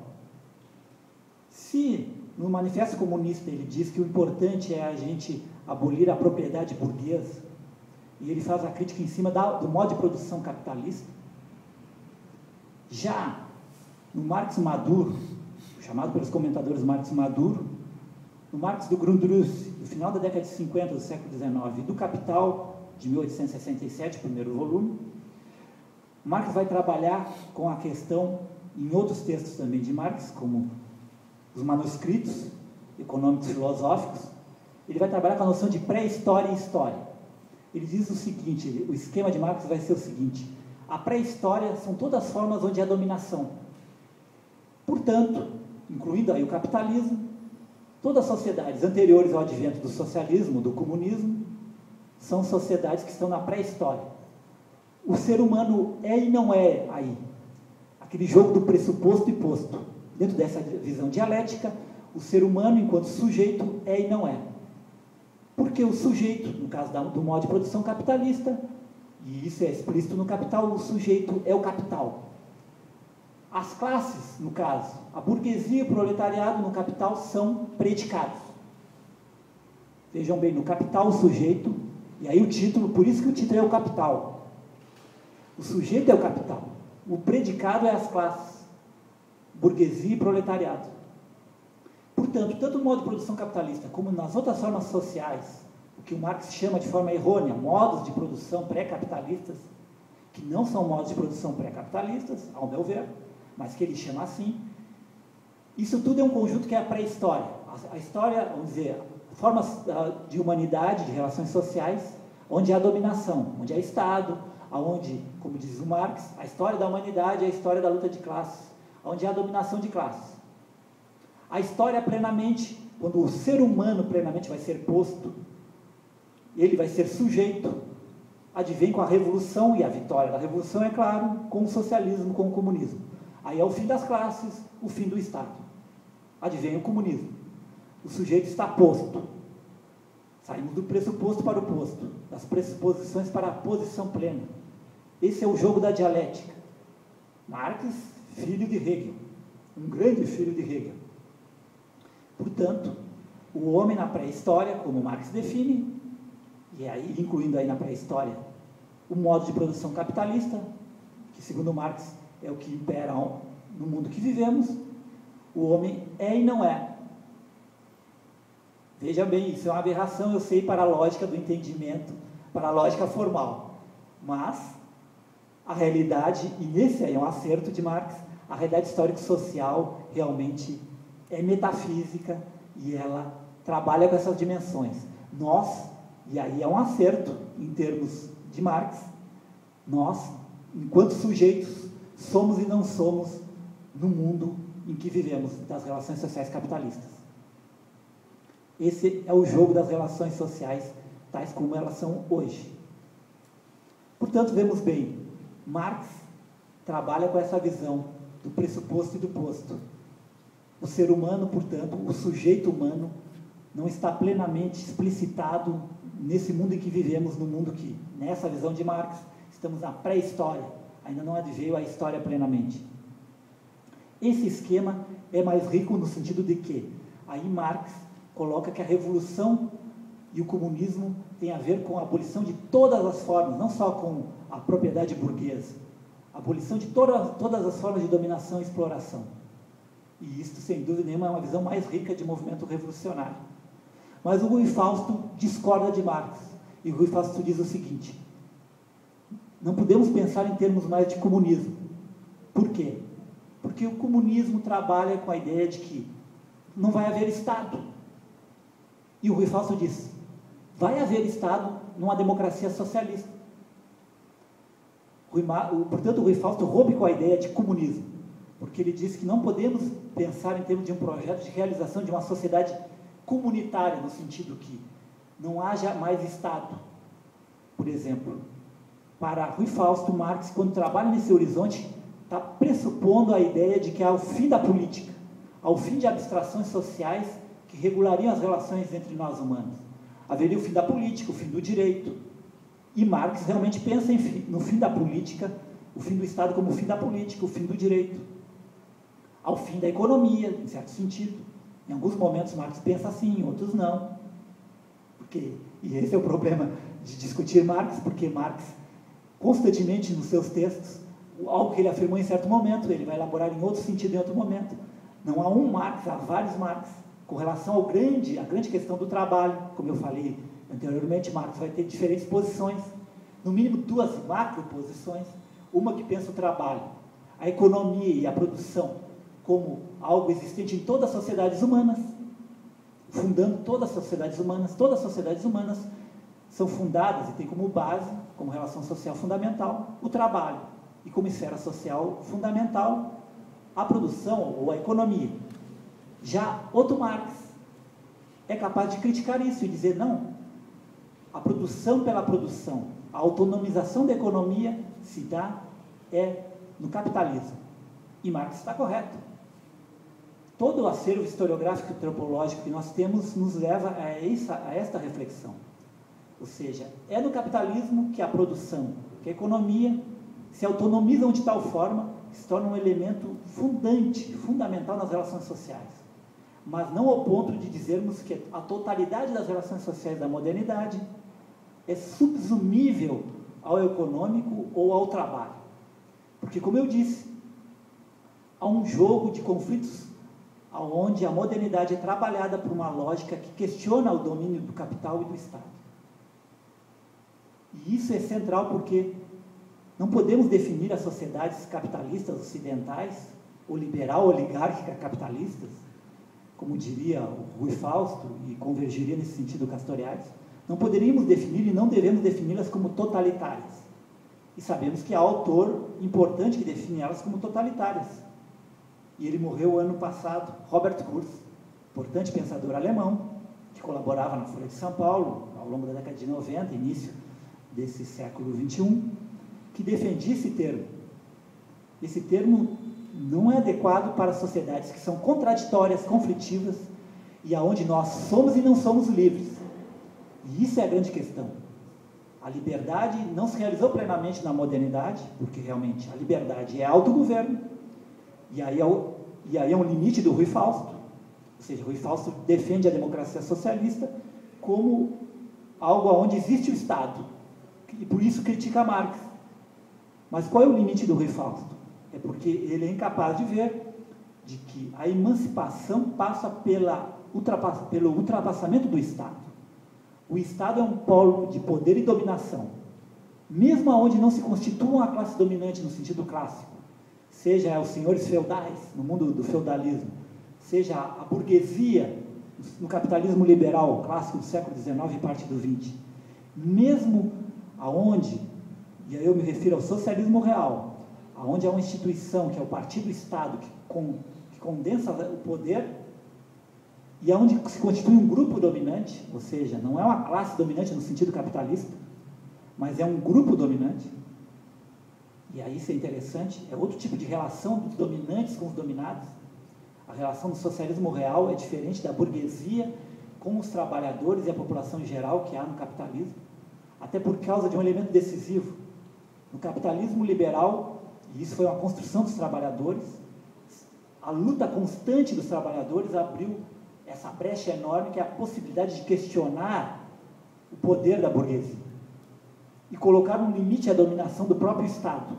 Se no Manifesto Comunista ele diz que o importante é a gente abolir a propriedade burguesa, e ele faz a crítica em cima do modo de produção capitalista, já no Marx Maduro, chamado pelos comentadores Marx Maduro, no Marx do Grundrisse, no final da década de 50 do século XIX, e do Capital, de 1867, primeiro volume, Marx vai trabalhar com a questão, em outros textos também de Marx, como os manuscritos econômicos filosóficos, ele vai trabalhar com a noção de pré-história e história. Ele diz o seguinte, o esquema de Marx vai ser o seguinte: a pré-história são todas as formas onde há dominação. Portanto, incluindo aí o capitalismo, todas as sociedades anteriores ao advento do socialismo, do comunismo, são sociedades que estão na pré-história. O ser humano é e não é aí. Aquele jogo do pressuposto e posto. Dentro dessa visão dialética, o ser humano, enquanto sujeito, é e não é. Porque o sujeito, no caso do modo de produção capitalista, e isso é explícito no Capital, o sujeito é o capital. As classes, no caso, a burguesia e o proletariado no Capital são predicados. Vejam bem, no Capital o sujeito, e aí o título, por isso que o título é o Capital. O sujeito é o capital, o predicado é as classes, burguesia e proletariado. Portanto, tanto no modo de produção capitalista como nas outras formas sociais, o que o Marx chama de forma errônea, modos de produção pré-capitalistas, que não são modos de produção pré-capitalistas, ao meu ver, mas que ele chama assim, isso tudo é um conjunto que é a pré-história. A história, vamos dizer, formas de humanidade, de relações sociais, onde há dominação, onde há Estado, onde, como diz o Marx, a história da humanidade é a história da luta de classes, onde há dominação de classes. A história plenamente, quando o ser humano plenamente vai ser posto, ele vai ser sujeito, advém com a revolução, e a vitória da revolução, é claro, com o socialismo, com o comunismo. Aí é o fim das classes, o fim do Estado. Advém o comunismo. O sujeito está posto. Saímos do pressuposto para o posto, das pressuposições para a posição plena. Esse é o jogo da dialética. Marx, filho de Hegel, um grande filho de Hegel. Portanto, o homem na pré-história, como Marx define, e aí incluindo aí na pré-história o modo de produção capitalista, que segundo Marx é o que impera no mundo que vivemos. O homem é e não é. Veja bem, isso é uma aberração, eu sei, para a lógica do entendimento, para a lógica formal. Mas a realidade, e nesse aí é um acerto de Marx, a realidade histórico-social realmente é metafísica e ela trabalha com essas dimensões. Nós, e aí é um acerto em termos de Marx, nós, enquanto sujeitos, somos e não somos no mundo em que vivemos, das relações sociais capitalistas. Esse é o jogo das relações sociais, tais como elas são hoje. Portanto, vemos bem, Marx trabalha com essa visão do pressuposto e do posto. O ser humano, portanto, o sujeito humano, não está plenamente explicitado nesse mundo em que vivemos, no mundo que, nessa visão de Marx, estamos na pré-história, ainda não adveio a história plenamente. Esse esquema é mais rico no sentido de que, aí Marx coloca que a revolução e o comunismo têm a ver com a abolição de todas as formas, não só com a propriedade burguesa, a abolição de todas as formas de dominação e exploração. E isto, sem dúvida nenhuma, é uma visão mais rica de movimento revolucionário. Mas o Rui Fausto discorda de Marx, e o Rui Fausto diz o seguinte: não podemos pensar em termos mais de comunismo. Por quê? Porque o comunismo trabalha com a ideia de que não vai haver Estado. E o Rui Fausto diz: vai haver Estado numa democracia socialista. Portanto, o Rui Fausto rompe com a ideia de comunismo, porque ele diz que não podemos pensar em termos de um projeto de realização de uma sociedade comunitária, no sentido que não haja mais Estado. Por exemplo, para Rui Fausto, Marx, quando trabalha nesse horizonte, está pressupondo a ideia de que há o fim da política, há o fim de abstrações sociais que regulariam as relações entre nós humanos. Haveria o fim da política, o fim do direito. E Marx realmente pensa no fim da política, o fim do Estado como o fim da política, o fim do direito. Ao fim da economia, em certo sentido. Em alguns momentos Marx pensa assim, em outros não. E esse é o problema de discutir Marx, porque Marx, constantemente nos seus textos, algo que ele afirmou em certo momento, ele vai elaborar em outro sentido em outro momento. Não há um Marx, há vários Marx. Com relação à grande questão do trabalho, como eu falei anteriormente, Marx vai ter diferentes posições, no mínimo duas macroposições, uma que pensa o trabalho, a economia e a produção como algo existente em todas as sociedades humanas, fundando todas as sociedades humanas são fundadas e têm como base, como relação social fundamental, o trabalho, e como esfera social fundamental, a produção ou a economia. Já Otto Marx é capaz de criticar isso e dizer, não, a produção pela produção, a autonomização da economia se dá no capitalismo. E Marx está correto. Todo o acervo historiográfico e antropológico que nós temos nos leva a esta reflexão. Ou seja, é no capitalismo que a produção, que a economia se autonomizam de tal forma que se torna um elemento fundamental nas relações sociais. Mas não ao ponto de dizermos que a totalidade das relações sociais da modernidade é subsumível ao econômico ou ao trabalho. Porque, como eu disse, há um jogo de conflitos onde a modernidade é trabalhada por uma lógica que questiona o domínio do capital e do Estado. E isso é central porque não podemos definir as sociedades capitalistas ocidentais, ou liberal-oligárquica capitalistas, como diria o Rui Fausto, e convergiria nesse sentido Castoriadis, não poderíamos definir e não devemos defini-las como totalitárias. E sabemos que há autor importante que define elas como totalitárias. E ele morreu ano passado, Robert Kurz, importante pensador alemão, que colaborava na Folha de São Paulo, ao longo da década de 90, início desse século XXI, que defendia esse termo. Esse termo não é adequado para sociedades que são contraditórias, conflitivas, e aonde nós somos e não somos livres. E isso é a grande questão. A liberdade não se realizou plenamente na modernidade, porque realmente a liberdade é autogoverno, e aí é um limite do Rui Fausto, Ou seja, Rui Fausto defende a democracia socialista como algo onde existe o Estado, e por isso critica Marx. Mas qual é o limite do Rui Fausto? É porque ele é incapaz de ver de que a emancipação passa pelo ultrapassamento do Estado. O Estado é um polo de poder e dominação, mesmo onde não se constitua uma classe dominante no sentido clássico, seja os senhores feudais, no mundo do feudalismo, seja a burguesia, no capitalismo liberal clássico do século XIX e parte do XX, mesmo aonde, e aí eu me refiro ao socialismo real, aonde há uma instituição que é o partido-estado, que condensa o poder, e aonde se constitui um grupo dominante, ou seja, não é uma classe dominante no sentido capitalista, mas é um grupo dominante. E aí isso é interessante, é outro tipo de relação dos dominantes com os dominados. A relação do socialismo real é diferente da burguesia com os trabalhadores e a população em geral que há no capitalismo, até por causa de um elemento decisivo. No capitalismo liberal, e isso foi uma construção dos trabalhadores, a luta constante dos trabalhadores abriu essa brecha enorme que é a possibilidade de questionar o poder da burguesia e colocar um limite à dominação do próprio Estado.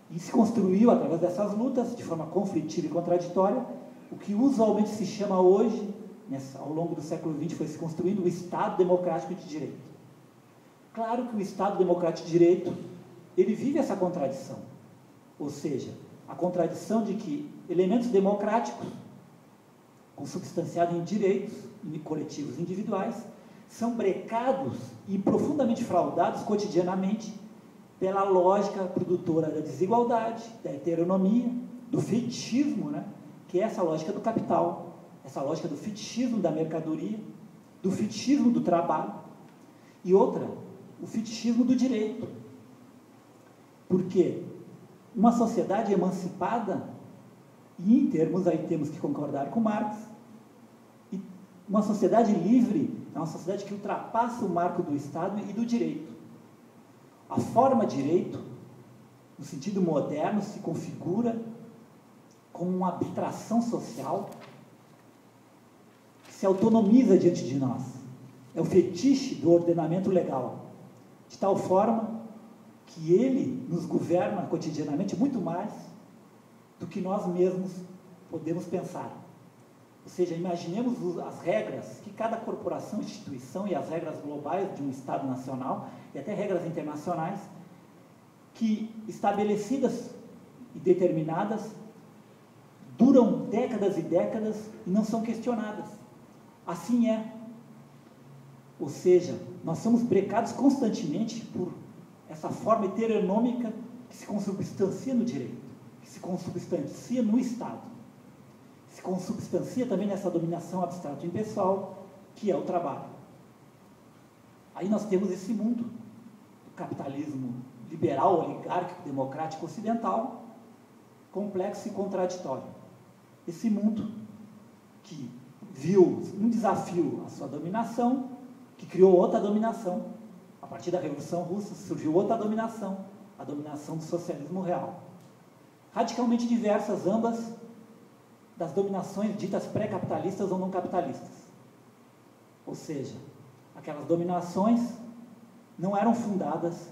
E se construiu, através dessas lutas, de forma conflitiva e contraditória, o que usualmente se chama hoje, ao longo do século XX, foi se construindo o Estado Democrático de Direito. Claro que o Estado Democrático de Direito, ele vive essa contradição, ou seja, a contradição de que elementos democráticos, consubstanciados em direitos coletivos individuais, são brecados e profundamente fraudados cotidianamente pela lógica produtora da desigualdade, da heteronomia, do fetichismo, né? Que é essa lógica do capital, essa lógica do fetichismo da mercadoria, do fetichismo do trabalho, e outra, o fetichismo do direito. Porque uma sociedade emancipada, e em termos, aí temos que concordar com Marx, e uma sociedade livre é uma sociedade que ultrapassa o marco do Estado e do direito. A forma direito, no sentido moderno, se configura como uma arbitração social que se autonomiza diante de nós. É o fetiche do ordenamento legal, de tal forma que ele nos governa cotidianamente muito mais do que nós mesmos podemos pensar. Ou seja, imaginemos as regras que cada corporação, instituição e as regras globais de um Estado nacional e até regras internacionais que, estabelecidas e determinadas, duram décadas e décadas e não são questionadas. Assim é. Ou seja, nós somos brecados constantemente por essa forma heteronômica que se consubstancia no direito, que se consubstancia no Estado, se consubstancia também nessa dominação abstrata impessoal, que é o trabalho. Aí nós temos esse mundo do capitalismo liberal, oligárquico, democrático ocidental, complexo e contraditório. Esse mundo que viu um desafio à sua dominação, que criou outra dominação. A partir da Revolução Russa surgiu outra dominação, a dominação do socialismo real. Radicalmente diversas, ambas das dominações ditas pré-capitalistas ou não capitalistas. Ou seja, aquelas dominações não eram fundadas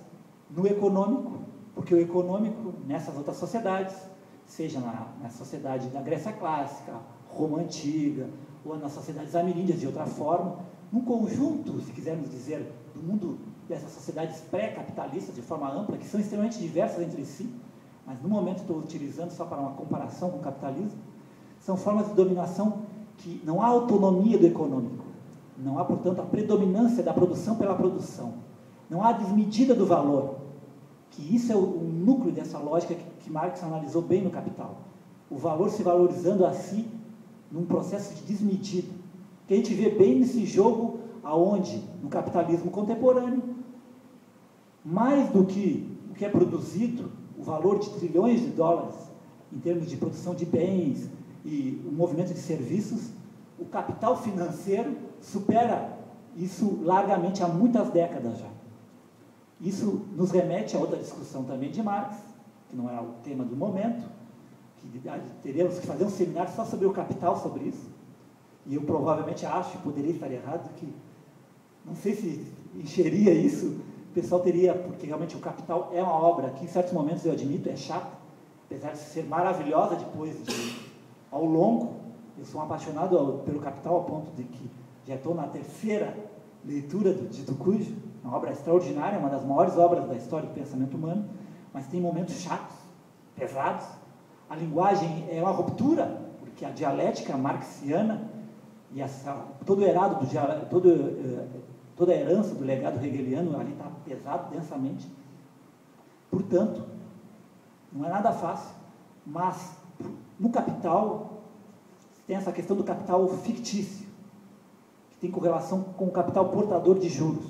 no econômico, porque o econômico, nessas outras sociedades, seja na sociedade da Grécia Clássica, Roma Antiga, ou nas sociedades ameríndias de outra forma, num conjunto, se quisermos dizer, do mundo dessas sociedades pré-capitalistas de forma ampla, que são extremamente diversas entre si, mas no momento estou utilizando só para uma comparação com o capitalismo, são formas de dominação que não há autonomia do econômico, não há, portanto, a predominância da produção pela produção, não há desmedida do valor, que isso é o núcleo dessa lógica que Marx analisou bem no Capital. O valor se valorizando a si num processo de desmedida, que a gente vê bem nesse jogo aonde, no capitalismo contemporâneo, mais do que o que é produzido, o valor de trilhões de dólares em termos de produção de bens e o movimento de serviços, o capital financeiro supera isso largamente há muitas décadas já. Isso nos remete a outra discussão também de Marx, que não é o tema do momento, que teremos que fazer um seminário só sobre o capital, sobre isso, E eu provavelmente acho, poderia estar errado, que não sei se encheria isso, o pessoal teria, porque realmente o Capital é uma obra que em certos momentos eu admito, é chata, apesar de ser maravilhosa depois ao longo. Eu sou um apaixonado pelo Capital ao ponto de que já estou na terceira leitura do Dito Cujo, uma obra extraordinária, uma das maiores obras da história do pensamento humano, mas tem momentos chatos, pesados. A linguagem é uma ruptura, porque a dialética marxiana e toda a herança do legado hegeliano ali está pesado, densamente. Portanto, não é nada fácil, mas no Capital tem essa questão do capital fictício, que tem correlação com o capital portador de juros.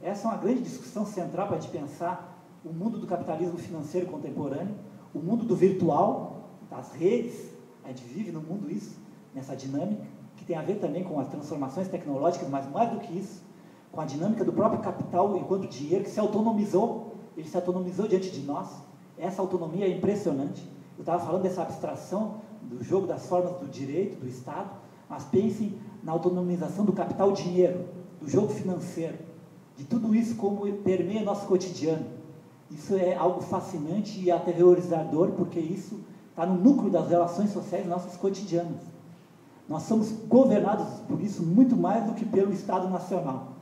Essa é uma grande discussão central para a gente pensar o mundo do capitalismo financeiro contemporâneo, o mundo do virtual, das redes. A gente vive no mundo isso, nessa dinâmica, que tem a ver também com as transformações tecnológicas, mas mais do que isso, com a dinâmica do próprio capital enquanto dinheiro que se autonomizou, ele se autonomizou diante de nós. Essa autonomia é impressionante. Eu estava falando dessa abstração do jogo das formas do direito, do Estado, mas pensem na autonomização do capital dinheiro, do jogo financeiro, de tudo isso como permeia nosso cotidiano. Isso é algo fascinante e aterrorizador, porque isso está no núcleo das relações sociais nossas cotidianas. Nós somos governados por isso muito mais do que pelo Estado Nacional,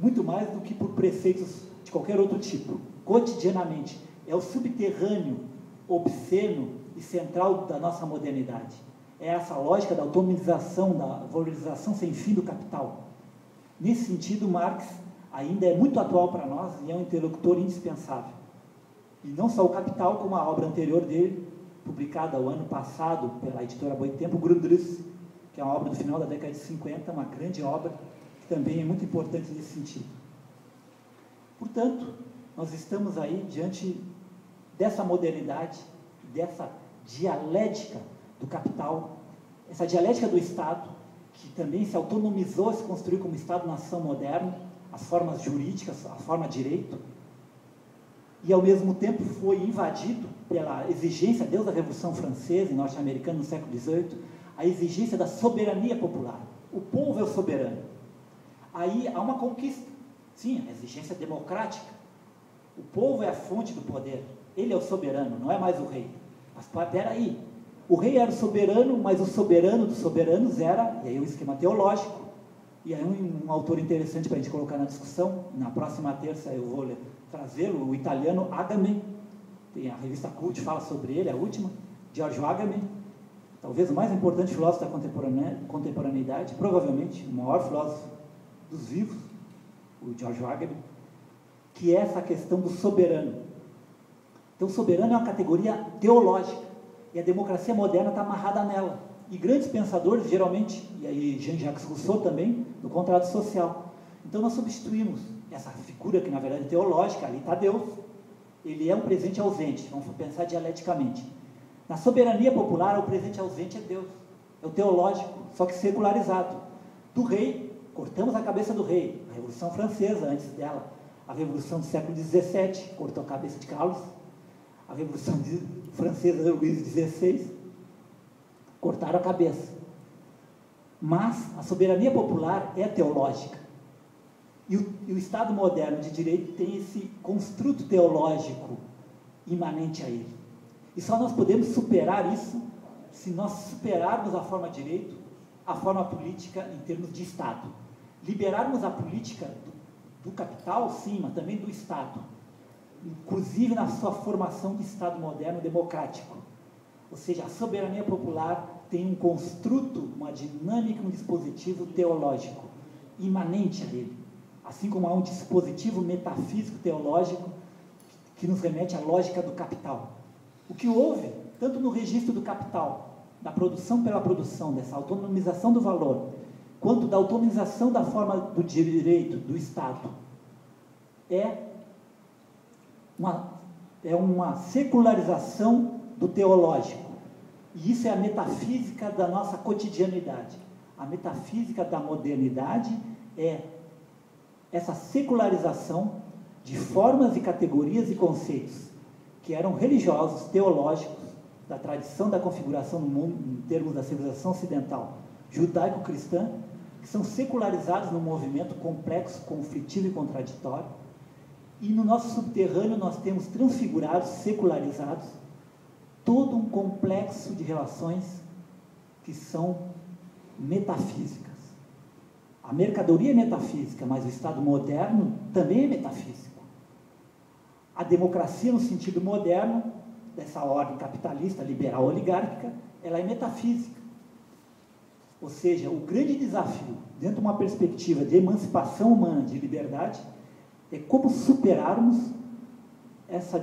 muito mais do que por preceitos de qualquer outro tipo. Cotidianamente, é o subterrâneo, obsceno e central da nossa modernidade. É essa lógica da autonomização, da valorização sem fim do capital. Nesse sentido, Marx ainda é muito atual para nós e é um interlocutor indispensável. E não só o Capital, como a obra anterior dele, publicada o ano passado pela editora Boitempo, Grundrisse, que é uma obra do final da década de 50, uma grande obra, que também é muito importante nesse sentido. Portanto, nós estamos aí diante dessa modernidade, dessa dialética do capital, essa dialética do Estado, que também se autonomizou, se construiu como Estado-nação moderno, as formas jurídicas, a forma direito, e ao mesmo tempo foi invadido pela exigência, desde a Revolução Francesa e norte-americana no século XVIII, a exigência da soberania popular. O povo é o soberano. Aí há uma conquista, sim, a exigência democrática. O povo é a fonte do poder, ele é o soberano, não é mais o rei. Mas peraí, o rei era o soberano, mas o soberano dos soberanos era, e aí o esquema teológico, e aí um autor interessante para a gente colocar na discussão, na próxima terça eu vou trazê-lo, o italiano Agamben, tem a revista Cult, fala sobre ele, a última, Giorgio Agamben, talvez o mais importante filósofo da contemporaneidade, provavelmente o maior filósofo dos vivos, o Giorgio Agamben, que é essa questão do soberano. Então, o soberano é uma categoria teológica, e a democracia moderna está amarrada nela. E grandes pensadores, geralmente, e aí Jean-Jacques Rousseau também, no contrato social. Então, nós substituímos essa figura que, na verdade, é teológica, ali está Deus, ele é um presente ausente, vamos pensar dialeticamente. Na soberania popular, o presente ausente é Deus, é o teológico, só que secularizado. Do rei, cortamos a cabeça do rei, a Revolução Francesa, antes dela, a Revolução do século XVII, cortou a cabeça de Carlos, a Revolução Francesa de Luís XVI, cortaram a cabeça. Mas a soberania popular é teológica. E o Estado moderno de direito tem esse construto teológico imanente a ele. E só nós podemos superar isso se nós superarmos a forma de direito, a forma política em termos de Estado. Liberarmos a política do capital, sim, mas também do Estado. Inclusive na sua formação de Estado moderno democrático. Ou seja, a soberania popular tem um construto, uma dinâmica, um dispositivo teológico imanente a ele. Assim como há um dispositivo metafísico teológico que nos remete à lógica do capital. O que houve, tanto no registro do capital, da produção pela produção, dessa autonomização do valor, quanto da autonomização da forma do direito, do Estado, é uma secularização do teológico. E isso é a metafísica da nossa cotidianidade. A metafísica da modernidade é essa secularização de formas e categorias e conceitos que eram religiosos, teológicos, da tradição da configuração no mundo, em termos da civilização ocidental, judaico-cristã, que são secularizados num movimento complexo, conflitivo e contraditório. E no nosso subterrâneo nós temos transfigurados, secularizados, todo um complexo de relações que são metafísicas. A mercadoria é metafísica, mas o Estado moderno também é metafísico. A democracia, no sentido moderno, dessa ordem capitalista, liberal, oligárquica, ela é metafísica. Ou seja, o grande desafio, dentro de uma perspectiva de emancipação humana, de liberdade, é como superarmos essa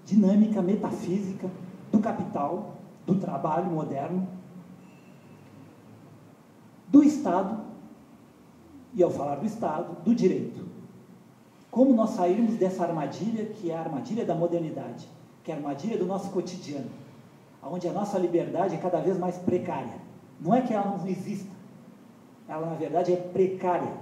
dinâmica metafísica do capital, do trabalho moderno, do Estado, e ao falar do Estado, do direito. Como nós sairmos dessa armadilha, que é a armadilha da modernidade, que é a armadilha do nosso cotidiano, onde a nossa liberdade é cada vez mais precária. Não é que ela não exista, ela na verdade é precária.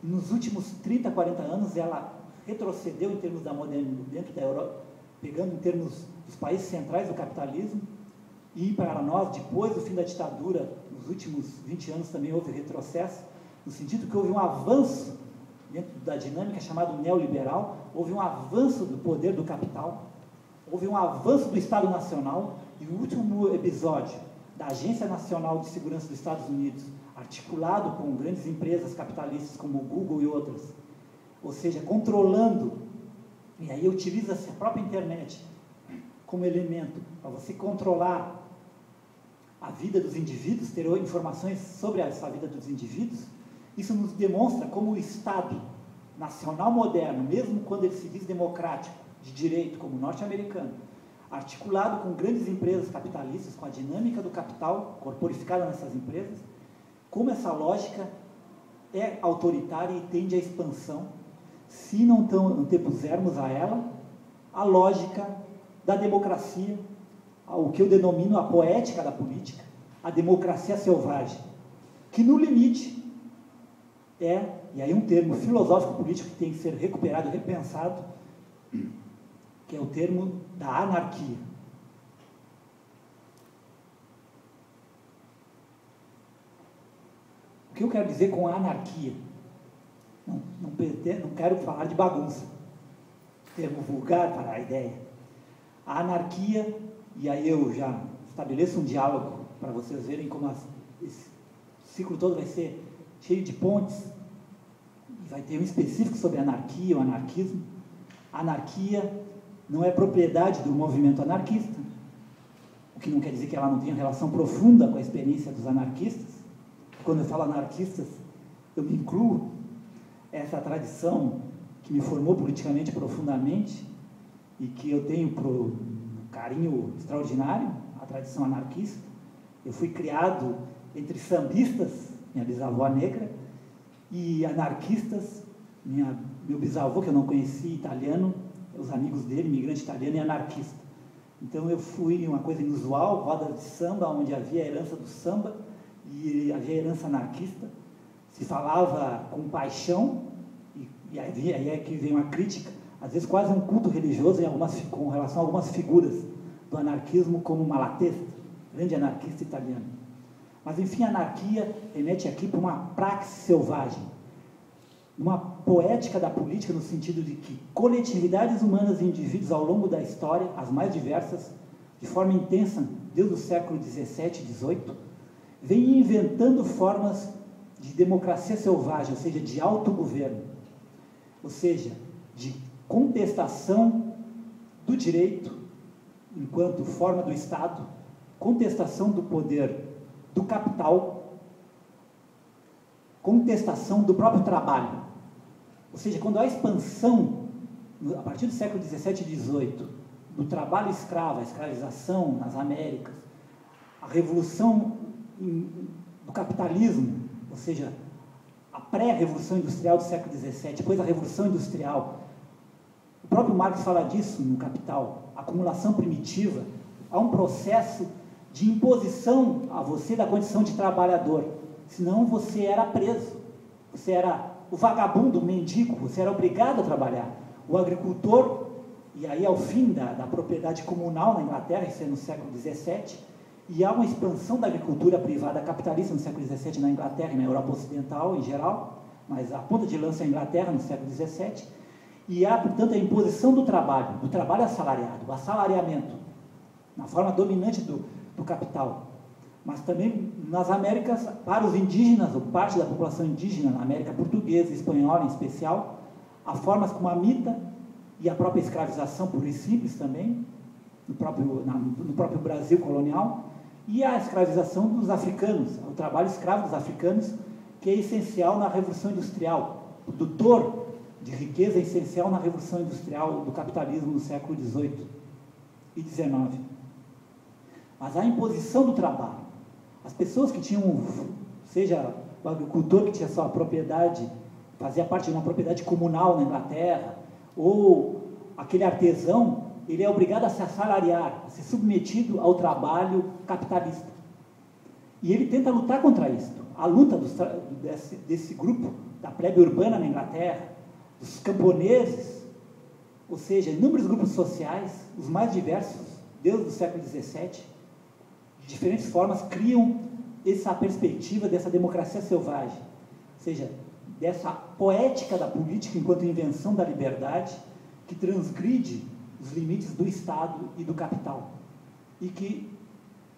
Nos últimos 30, 40 anos ela retrocedeu em termos da modernidade dentro da Europa, pegando em termos dos países centrais do capitalismo, e para nós, depois do fim da ditadura, nos últimos 20 anos também houve retrocesso, no sentido que houve um avanço dentro da dinâmica chamada neoliberal, houve um avanço do poder do capital, houve um avanço do Estado Nacional, e o último episódio da Agência Nacional de Segurança dos Estados Unidos, articulado com grandes empresas capitalistas como o Google e outras, ou seja, controlando, e aí utiliza-se a própria internet como elemento para você controlar a vida dos indivíduos, ter informações sobre essa vida dos indivíduos. Isso nos demonstra como o Estado nacional moderno, mesmo quando ele se diz democrático, de direito, como o norte-americano, articulado com grandes empresas capitalistas, com a dinâmica do capital corporificada nessas empresas, como essa lógica é autoritária e tende à expansão, se não antepusermos a ela a lógica da democracia, o que eu denomino a poética da política, a democracia selvagem, que no limite é, e aí um termo filosófico-político que tem que ser recuperado, repensado, que é o termo da anarquia. O que eu quero dizer com a anarquia? Não quero falar de bagunça, termo vulgar para a ideia. A anarquia, e aí eu já estabeleço um diálogo para vocês verem como esse ciclo todo vai ser cheio de pontes, e vai ter um específico sobre a anarquia, o anarquismo. A anarquia não é propriedade do movimento anarquista, o que não quer dizer que ela não tenha relação profunda com a experiência dos anarquistas. Quando eu falo anarquistas, eu me incluo essa tradição que me formou politicamente profundamente e que eu tenho um carinho extraordinário, a tradição anarquista. Eu fui criado entre sambistas, minha bisavó negra, e anarquistas, meu bisavô, que eu não conheci, italiano, os amigos dele, imigrante italiano e anarquista. Então eu fui uma coisa inusual, roda de samba, onde havia a herança do samba e havia a herança anarquista. Se falava com paixão, e aí é que vem uma crítica, às vezes quase um culto religioso com relação a algumas figuras do anarquismo, como Malatesta, grande anarquista italiano. Mas, enfim, a anarquia remete aqui para uma praxis selvagem, uma poética da política no sentido de que coletividades humanas e indivíduos ao longo da história, as mais diversas, de forma intensa, desde o século XVII e XVIII, vêm inventando formas de democracia selvagem, ou seja, de autogoverno, ou seja, de contestação do direito enquanto forma do Estado, contestação do poder do capital, contestação do próprio trabalho. Ou seja, quando há a expansão, a partir do século XVII e XVIII, do trabalho escravo, a escravização nas Américas, a revolução do capitalismo, ou seja, a pré-revolução industrial do século XVII, depois a revolução industrial, o próprio Marx fala disso no Capital, a acumulação primitiva, há um processo de imposição a você da condição de trabalhador, senão você era preso, você era o vagabundo, o mendigo, você era obrigado a trabalhar. O agricultor, e aí ao fim da propriedade comunal na Inglaterra, isso é no século XVII, E há uma expansão da agricultura privada capitalista no século XVII na Inglaterra e na Europa Ocidental em geral, mas a ponta de lança é a Inglaterra no século XVII, e há, portanto, a imposição do trabalho assalariado, o assalariamento, na forma dominante do capital. Mas também nas Américas, para os indígenas, ou parte da população indígena, na América portuguesa e espanhola em especial, há formas como a mita e a própria escravização pura e simples também, no próprio Brasil colonial, e a escravização dos africanos, o trabalho escravo dos africanos, que é essencial na Revolução Industrial. O produtor de riqueza é essencial na Revolução Industrial do capitalismo no século XVIII e XIX. Mas a imposição do trabalho, as pessoas que tinham, seja o agricultor que tinha sua propriedade, fazia parte de uma propriedade comunal na Inglaterra, ou aquele artesão, ele é obrigado a se assalariar, a ser submetido ao trabalho capitalista. E ele tenta lutar contra isso. A luta desse grupo, da plebe urbana na Inglaterra, dos camponeses, ou seja, inúmeros grupos sociais, os mais diversos, desde o século XVII, de diferentes formas, criam essa perspectiva dessa democracia selvagem, ou seja, dessa poética da política enquanto invenção da liberdade, que transgride os limites do Estado e do capital, e que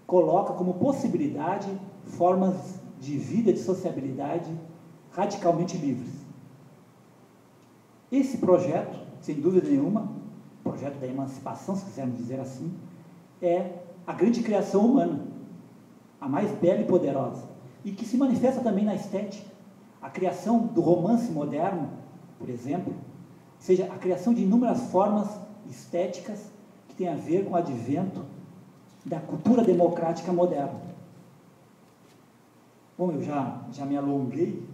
coloca como possibilidade formas de vida, de sociabilidade radicalmente livres. Esse projeto, sem dúvida nenhuma, projeto da emancipação, se quisermos dizer assim, é a grande criação humana, a mais bela e poderosa, e que se manifesta também na estética. A criação do romance moderno, por exemplo, ou seja, a criação de inúmeras formas estéticas que têm a ver com o advento da cultura democrática moderna. Bom, eu já me alonguei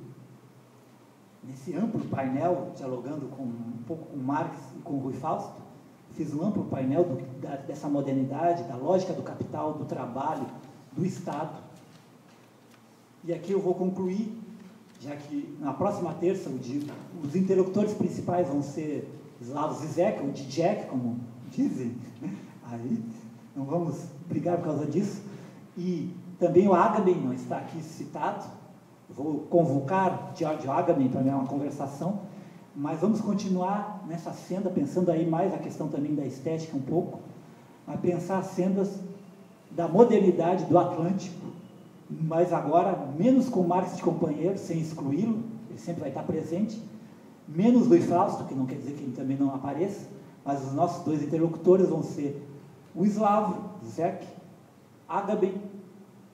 nesse amplo painel, dialogando um pouco com Marx e com Rui Fausto, fiz um amplo painel dessa modernidade, da lógica do capital, do trabalho, do Estado. E aqui eu vou concluir, já que na próxima terça os interlocutores principais vão ser Slavoj Žižek, ou Žižek, como dizem, aí não vamos brigar por causa disso, e também o Agamben não está aqui citado, vou convocar George Agamben para uma conversação, mas vamos continuar nessa senda, pensando aí mais a questão também da estética um pouco, a pensar as sendas da modernidade do Atlântico, mas agora menos com Marx de companheiro, sem excluí-lo, ele sempre vai estar presente, menos Rui Fausto, que não quer dizer que ele também não apareça, mas os nossos dois interlocutores vão ser o Slavoj Žižek, Agamben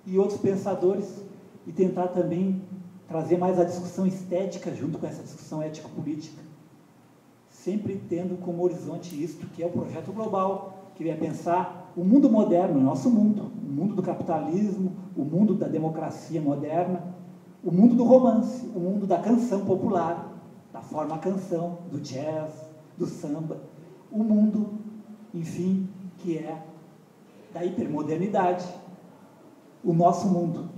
e outros pensadores, e tentar também trazer mais a discussão estética junto com essa discussão ético-política, sempre tendo como horizonte isto, que é o projeto global, que vai pensar o mundo moderno, o nosso mundo, o mundo do capitalismo, o mundo da democracia moderna, o mundo do romance, o mundo da canção popular, da forma canção, do jazz, do samba, o mundo, enfim, que é da hipermodernidade, o nosso mundo.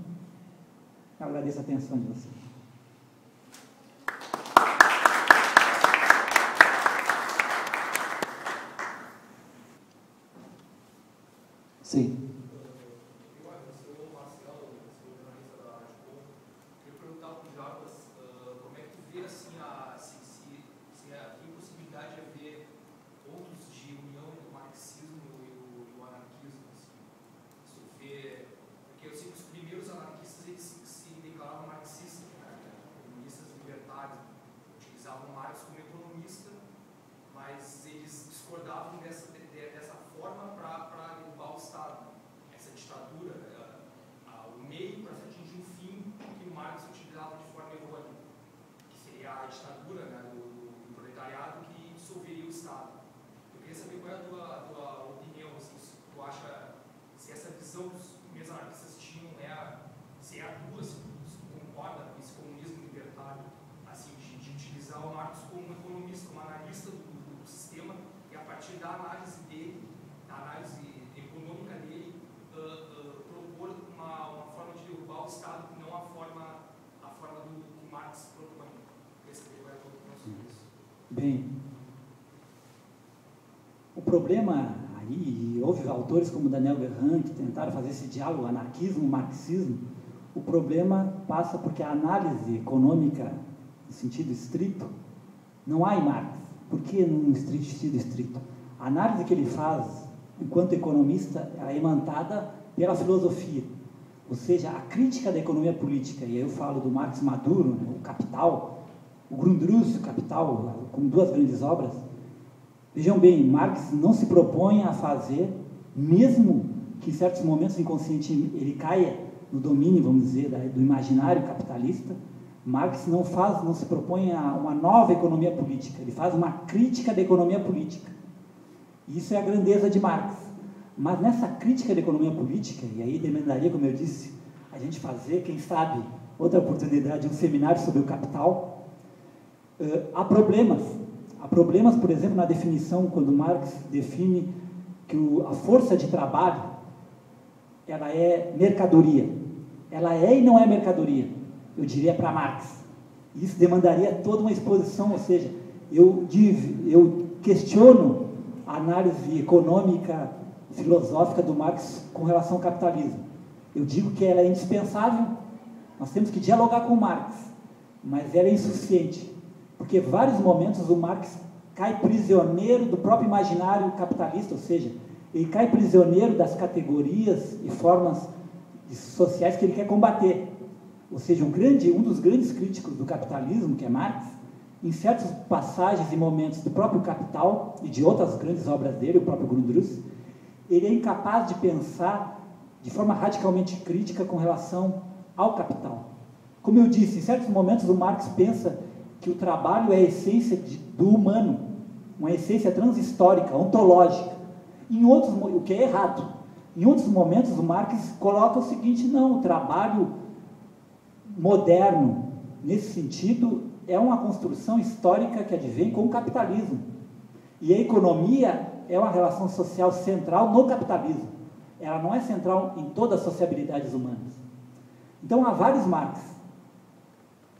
Eu agradeço a atenção de vocês. Sim. Bem, o problema e houve autores como Daniel Guérin que tentaram fazer esse diálogo, anarquismo, marxismo. O problema passa porque a análise econômica, no sentido estrito, não há em Marx. Por que num sentido estrito? A análise que ele faz, enquanto economista, é emantada pela filosofia. Ou seja, a crítica da economia política, e aí eu falo do Marx Maduro, né, o Capital, o Grundrisse, o Capital, como duas grandes obras. Vejam bem, Marx não se propõe a fazer, mesmo que em certos momentos inconsciente ele caia no domínio, vamos dizer, do imaginário capitalista, Marx não se propõe a uma nova economia política, ele faz uma crítica da economia política. Isso é a grandeza de Marx. Mas nessa crítica da economia política, e aí demandaria, como eu disse, a gente fazer, quem sabe, outra oportunidade, um seminário sobre o capital, há problemas. Há problemas, por exemplo, na definição, quando Marx define que a força de trabalho, ela é mercadoria. Ela é e não é mercadoria, eu diria para Marx. Isso demandaria toda uma exposição, ou seja, eu questiono a análise econômica, filosófica do Marx com relação ao capitalismo. Eu digo que ela é indispensável, nós temos que dialogar com Marx, mas ela é insuficiente, porque em vários momentos o Marx cai prisioneiro do próprio imaginário capitalista, ou seja, ele cai prisioneiro das categorias e formas sociais que ele quer combater. Ou seja, um dos grandes críticos do capitalismo, que é Marx, em certas passagens e momentos do próprio Capital e de outras grandes obras dele, o próprio Grundrisse, ele é incapaz de pensar de forma radicalmente crítica com relação ao capital. Como eu disse, em certos momentos o Marx pensa que o trabalho é a essência do humano, uma essência transhistórica, ontológica. Em outros, o que é errado. Em outros momentos o Marx coloca o seguinte: não, o trabalho moderno, nesse sentido, é uma construção histórica que advém com o capitalismo. E a economia é uma relação social central no capitalismo. Ela não é central em todas as sociabilidades humanas. Então, há vários Marx.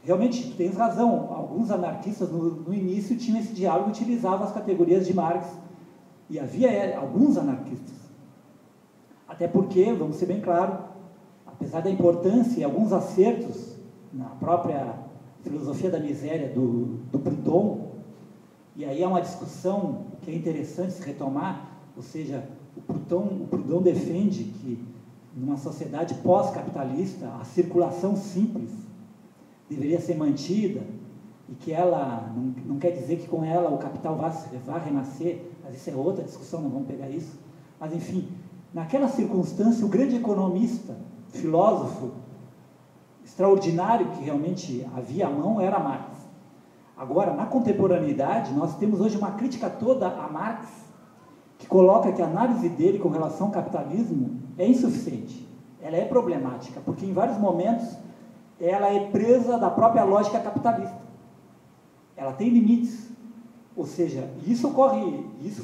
Realmente, tu tens razão, alguns anarquistas no início tinham esse diálogo e utilizavam as categorias de Marx. E havia alguns anarquistas. Até porque, vamos ser bem claros, apesar da importância e alguns acertos na própria filosofia da miséria do Proudhon, e aí é uma discussão que é interessante se retomar, ou seja, o Proudhon defende que numa sociedade pós-capitalista a circulação simples deveria ser mantida e que ela, não quer dizer que com ela o capital vá renascer, mas isso é outra discussão, não vamos pegar isso, mas enfim, naquela circunstância o grande economista, filósofo extraordinário que realmente havia à mão era Marx. Agora, na contemporaneidade, nós temos hoje uma crítica toda a Marx, que coloca que a análise dele com relação ao capitalismo é insuficiente, ela é problemática, porque em vários momentos ela é presa da própria lógica capitalista. Ela tem limites, ou seja, isso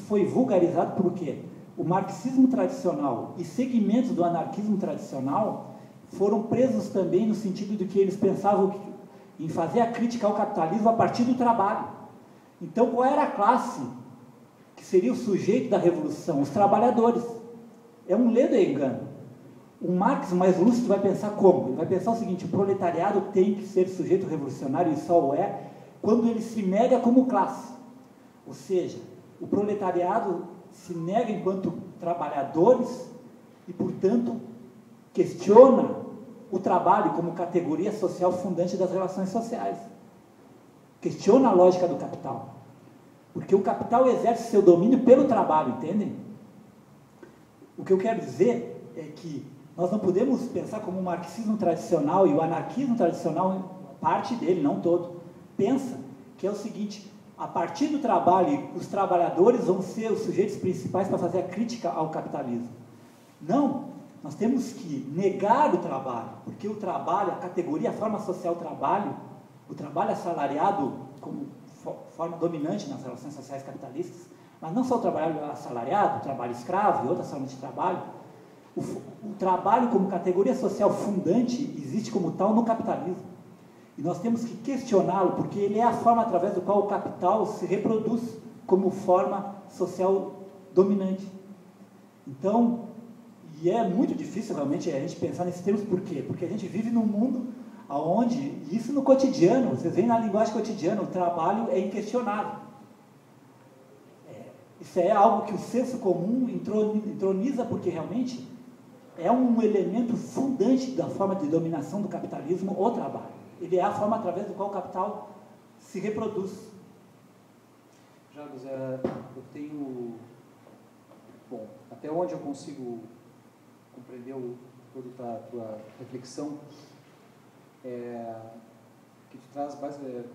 foi vulgarizado por quê? O marxismo tradicional e segmentos do anarquismo tradicional foram presos também no sentido de que eles pensavam em fazer a crítica ao capitalismo a partir do trabalho. Então, qual era a classe que seria o sujeito da revolução? Os trabalhadores. É um ledo e engano. O Marx mais lúcido vai pensar como? Ele vai pensar o seguinte: o proletariado tem que ser sujeito revolucionário, e só o é quando ele se nega como classe. Ou seja, o proletariado se nega enquanto trabalhadores e, portanto, questiona o trabalho como categoria social fundante das relações sociais. Questiona a lógica do capital. Porque o capital exerce seu domínio pelo trabalho, entendem? O que eu quero dizer é que nós não podemos pensar como o marxismo tradicional e o anarquismo tradicional, parte dele, não todo, pensa que é o seguinte: a partir do trabalho, os trabalhadores vão ser os sujeitos principais para fazer a crítica ao capitalismo. Não, nós temos que negar o trabalho, porque o trabalho, a categoria, a forma social trabalho, o trabalho assalariado como forma dominante nas relações sociais capitalistas, mas não só o trabalho assalariado, o trabalho escravo e outras formas de trabalho, o trabalho como categoria social fundante existe como tal no capitalismo. E nós temos que questioná-lo, porque ele é a forma através do qual o capital se reproduz como forma social dominante. Então, e é muito difícil realmente a gente pensar nesses termos, por quê? Porque a gente vive num mundo onde, isso no cotidiano, vocês veem na linguagem cotidiana, o trabalho é inquestionável. Isso é algo que o senso comum entroniza, porque realmente é um elemento fundante da forma de dominação do capitalismo, o trabalho. Ele é a forma através do qual o capital se reproduz. Jarbas, eu tenho... Bom, até onde eu consigo compreender toda a tua reflexão, que tu traz,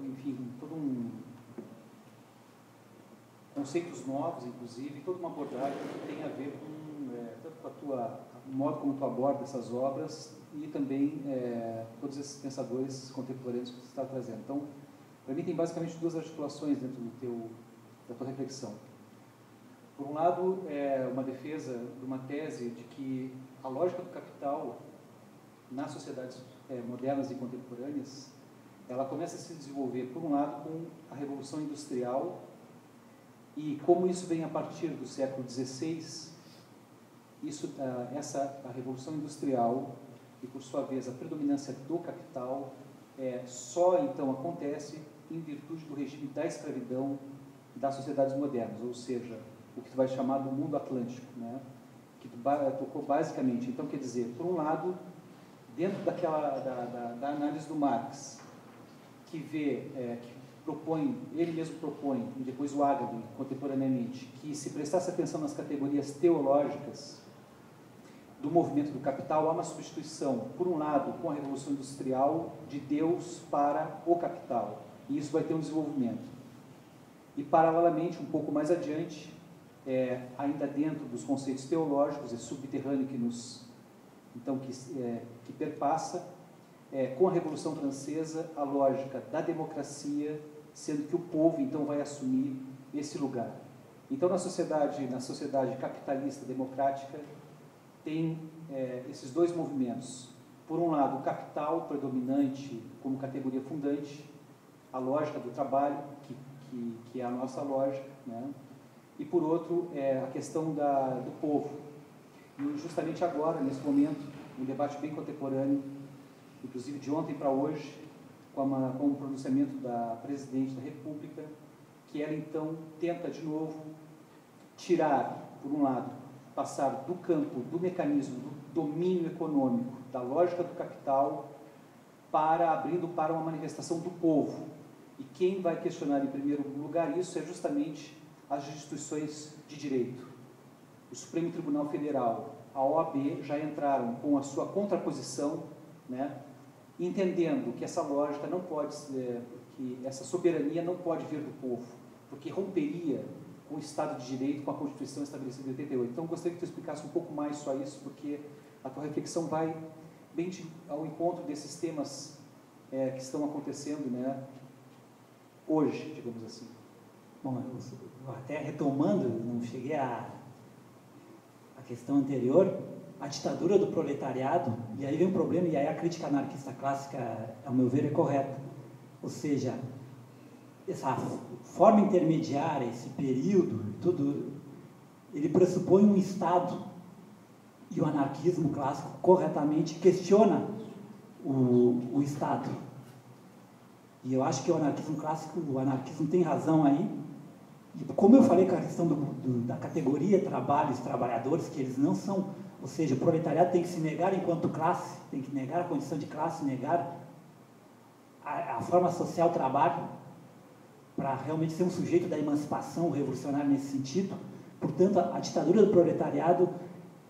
enfim, todo conceitos novos, inclusive, toda uma abordagem que tem a ver com, tanto com o modo como tu aborda essas obras e também todos esses pensadores contemporâneos que tu está trazendo. Então, para mim tem basicamente duas articulações dentro da tua reflexão. Por um lado, é uma defesa de uma tese de que a lógica do capital nas sociedades modernas e contemporâneas, ela começa a se desenvolver, por um lado, com a Revolução Industrial, e como isso vem a partir do século XVI, a Revolução Industrial, e por sua vez a predominância do capital, só então acontece em virtude do regime da escravidão das sociedades modernas, ou seja, o que tu vai chamar do mundo atlântico, né? Que tu tocou basicamente. Então, quer dizer, por um lado, dentro da análise do Marx, que ele mesmo propõe, e depois o Agassiz, contemporaneamente, que se prestasse atenção nas categorias teológicas do movimento do capital, há uma substituição, por um lado, com a Revolução Industrial, de Deus para o capital. E isso vai ter um desenvolvimento. E, paralelamente, um pouco mais adiante, ainda dentro dos conceitos teológicos e subterrâneo que perpassa, com a Revolução Francesa, a lógica da democracia, sendo que o povo, então, vai assumir esse lugar. Então, na sociedade capitalista democrática, tem esses dois movimentos. Por um lado, o capital predominante como categoria fundante, a lógica do trabalho, que é a nossa lógica, né? E, por outro, a questão do povo. E justamente agora, nesse momento, um debate bem contemporâneo, inclusive de ontem para hoje, com o pronunciamento da Presidente da República, que ela, então, tenta, de novo, tirar, por um lado, passar do campo, do mecanismo, do domínio econômico, da lógica do capital, abrindo para uma manifestação do povo. E quem vai questionar, em primeiro lugar, isso é justamente as instituições de direito. O Supremo Tribunal Federal, a OAB, já entraram com a sua contraposição, né, entendendo que essa lógica não pode ser, que essa soberania não pode vir do povo, porque romperia com o Estado de Direito, com a Constituição estabelecida em 88. Então, gostaria que tu explicasse um pouco mais só isso, porque a tua reflexão vai bem ao encontro desses temas que estão acontecendo, né, hoje, digamos assim. Bom, até retomando, não cheguei à questão anterior, a ditadura do proletariado, e aí vem um problema, e aí a crítica anarquista clássica, ao meu ver, é correta. Ou seja, essa forma intermediária, esse período, tudo, ele pressupõe um Estado, e o anarquismo clássico corretamente questiona o Estado. E eu acho que o anarquismo clássico, o anarquismo tem razão aí. E como eu falei com a questão da categoria trabalhos, trabalhadores, que eles não são, ou seja, o proletariado tem que se negar enquanto classe, tem que negar a condição de classe, negar a forma social trabalho, para realmente ser um sujeito da emancipação revolucionária nesse sentido. Portanto, a ditadura do proletariado,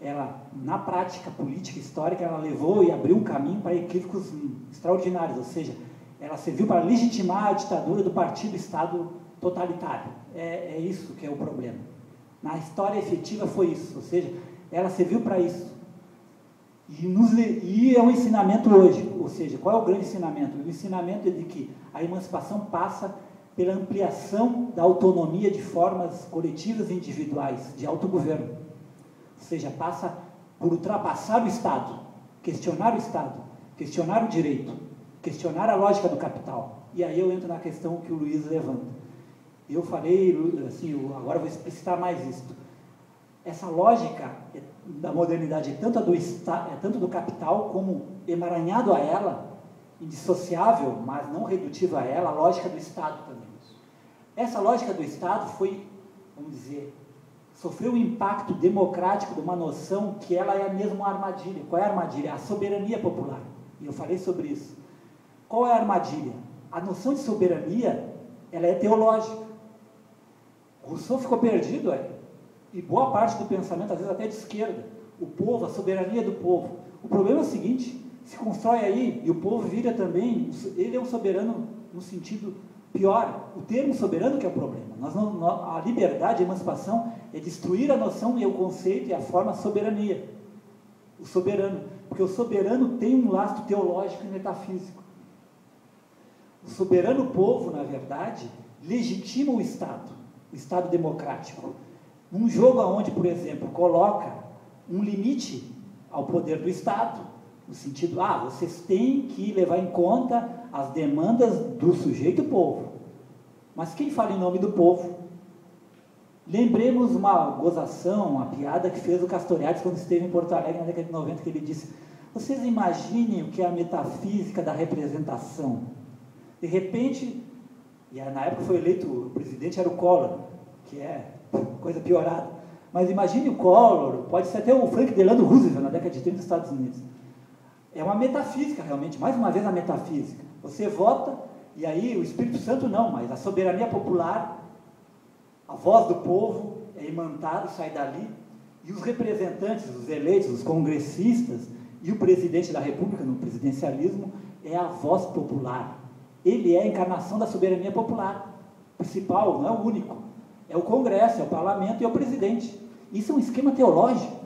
ela, na prática política histórica, ela levou e abriu um caminho para equívocos extraordinários, ou seja, ela serviu para legitimar a ditadura do partido-estado totalitário. É isso que é o problema. Na história efetiva foi isso, ou seja, ela serviu para isso. E é um ensinamento hoje, ou seja, qual é o grande ensinamento? O ensinamento é de que a emancipação passa pela ampliação da autonomia de formas coletivas e individuais, de autogoverno. Ou seja, passa por ultrapassar o Estado, questionar o direito, questionar a lógica do capital. E aí eu entro na questão que o Luiz levanta. Eu falei, assim, agora vou explicitar mais isto. Essa lógica da modernidade é tanto do capital como emaranhado a ela, indissociável, mas não redutivo a ela, a lógica do Estado também. Essa lógica do Estado foi, vamos dizer, sofreu um impacto democrático de uma noção que ela é mesmo uma armadilha. Qual é a armadilha? A soberania popular. E eu falei sobre isso. Qual é a armadilha? A noção de soberania, ela é teológica. Rousseau ficou perdido aí. E boa parte do pensamento, às vezes até de esquerda. O povo, a soberania do povo. O problema é o seguinte, se constrói aí, e o povo vira também, ele é um soberano no sentido pior. O termo soberano que é o problema. A liberdade, a emancipação, é destruir a noção e o conceito e a forma soberania. O soberano. Porque o soberano tem um lastro teológico e metafísico. O soberano povo, na verdade, legitima o Estado democrático. Um jogo onde, por exemplo, coloca um limite ao poder do Estado, no sentido, vocês têm que levar em conta as demandas do sujeito povo. Mas quem fala em nome do povo? Lembremos uma gozação, uma piada que fez o Castoriadis quando esteve em Porto Alegre na década de 90, que ele disse: vocês imaginem o que é a metafísica da representação. De repente, e na época foi eleito, o presidente era o Collor, que é coisa piorada, mas imagine o Collor, pode ser até o Franklin Delano Roosevelt na década de 30 dos Estados Unidos. É uma metafísica realmente, mais uma vez a metafísica. Você vota, e aí o Espírito Santo não, mas a soberania popular, a voz do povo é imantada, sai dali, e os representantes, os eleitos, os congressistas e o presidente da República, no presidencialismo, é a voz popular. Ele é a encarnação da soberania popular, principal, não é o único. É o Congresso, é o Parlamento e é o presidente. Isso é um esquema teológico.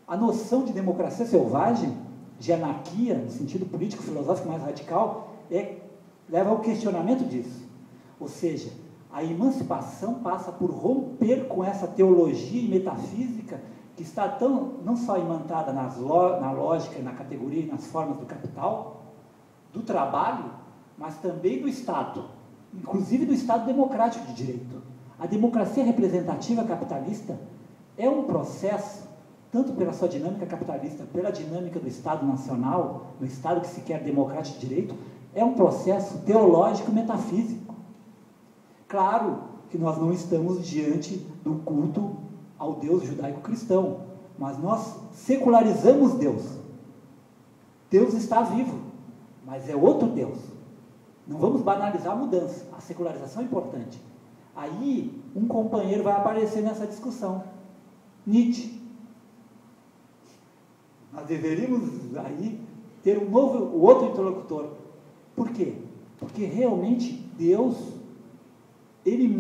A noção de democracia selvagem, de anarquia, no sentido político-filosófico mais radical, leva ao questionamento disso. Ou seja, a emancipação passa por romper com essa teologia e metafísica que está não só imantada na lógica, na categoria e nas formas do capital, do trabalho, mas também do Estado, inclusive do Estado democrático de direito. A democracia representativa capitalista é um processo, tanto pela sua dinâmica capitalista, pela dinâmica do Estado nacional, do Estado que se quer democrático de direito, é um processo teológico metafísico. Claro que nós não estamos diante do culto ao Deus judaico-cristão, mas nós secularizamos Deus. Deus está vivo, mas é outro Deus. Não vamos banalizar a mudança, a secularização é importante. Aí, um companheiro vai aparecer nessa discussão. Nietzsche. Nós deveríamos aí ter o outro interlocutor. Por quê? Porque realmente Deus, ele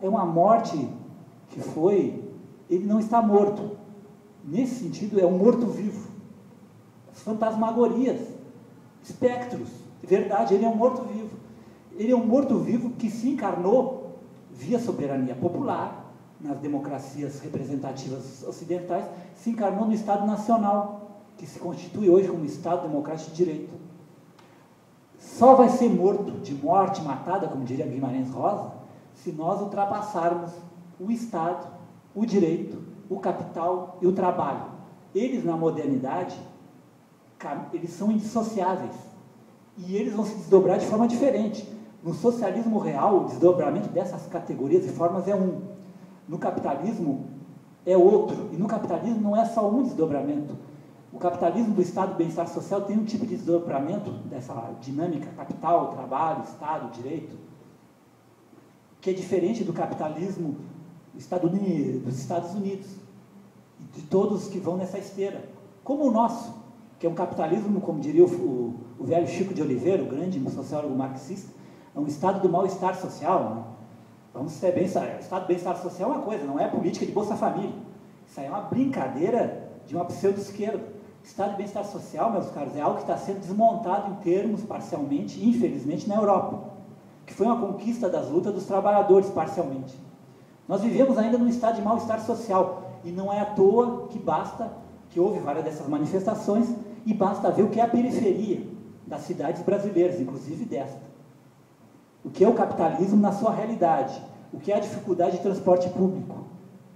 é uma morte que ele não está morto. Nesse sentido, é um morto-vivo. As fantasmagorias, espectros, verdade, ele é um morto-vivo. Ele é um morto-vivo que se encarnou via soberania popular, nas democracias representativas ocidentais, se encarnou no Estado Nacional, que se constitui hoje como Estado Democrático de Direito. Só vai ser morto de morte matada, como diria Guimarães Rosa, se nós ultrapassarmos o Estado, o direito, o capital e o trabalho. Eles, na modernidade, eles são indissociáveis. E eles vão se desdobrar de forma diferente. No socialismo real, o desdobramento dessas categorias e formas é um. No capitalismo, é outro. E no capitalismo não é só um desdobramento. O capitalismo do Estado do bem-estar social tem um tipo de desdobramento dessa dinâmica capital, trabalho, Estado, direito, que é diferente do capitalismo dos Estados Unidos e de todos que vão nessa esteira. Como o nosso, que é um capitalismo, como diria o velho Chico de Oliveira, o grande sociólogo marxista, é um estado do mal-estar social. Né? Vamos ser bem, o estado do bem-estar social é uma coisa, não é política de Bolsa Família. Isso aí é uma brincadeira de uma pseudo-esquerda. Estado de bem-estar social, meus caros, é algo que está sendo desmontado em termos, parcialmente, infelizmente, na Europa, que foi uma conquista das lutas dos trabalhadores, parcialmente. Nós vivemos ainda num estado de mal-estar social, e não é à toa que houve várias dessas manifestações, e basta ver o que é a periferia das cidades brasileiras, inclusive desta. O que é o capitalismo na sua realidade, o que é a dificuldade de transporte público,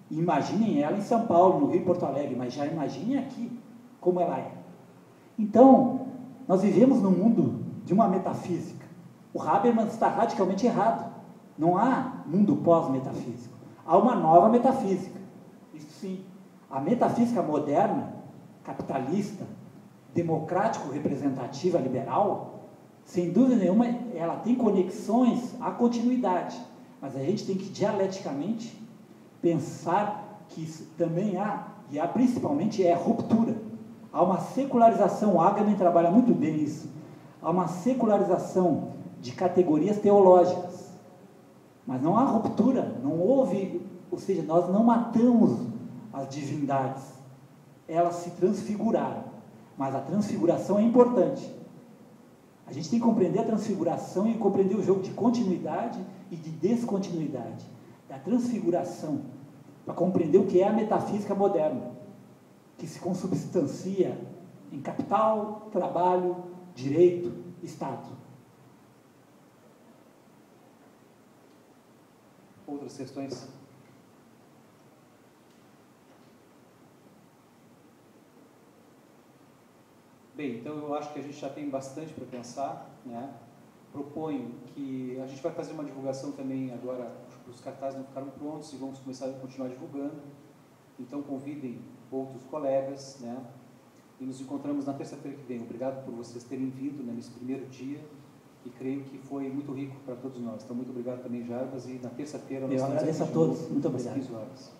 Imaginem ela em São Paulo, no Rio e Porto Alegre, mas já imaginem aqui como ela é. Então, nós vivemos num mundo de uma metafísica. O Habermas está radicalmente errado. Não há mundo pós-metafísico. Há uma nova metafísica. Isso sim. A metafísica moderna, capitalista, democrático-representativa, liberal, sem dúvida nenhuma, ela tem conexões à continuidade. Mas a gente tem que dialeticamente pensar que isso também há, e há principalmente ruptura. Há uma secularização, o Agamben trabalha muito bem isso, há uma secularização de categorias teológicas, mas não há ruptura, não houve, ou seja, nós não matamos as divindades, elas se transfiguraram, mas a transfiguração é importante. A gente tem que compreender a transfiguração e compreender o jogo de continuidade e de descontinuidade, da transfiguração, para compreender o que é a metafísica moderna, que se consubstancia em capital, trabalho, direito, Estado. Outras questões? Bem, então eu acho que a gente já tem bastante para pensar, né? Proponho que a gente vai fazer uma divulgação também agora, os cartazes não ficaram prontos e vamos começar a continuar divulgando, então convidem outros colegas, né? E nos encontramos na terça-feira que vem. Obrigado por vocês terem vindo, né, nesse primeiro dia, e creio que foi muito rico para todos nós. Então, muito obrigado também, Jarbas, e na terça-feira... Eu agradeço a todos. Muito obrigado. Às 15 horas.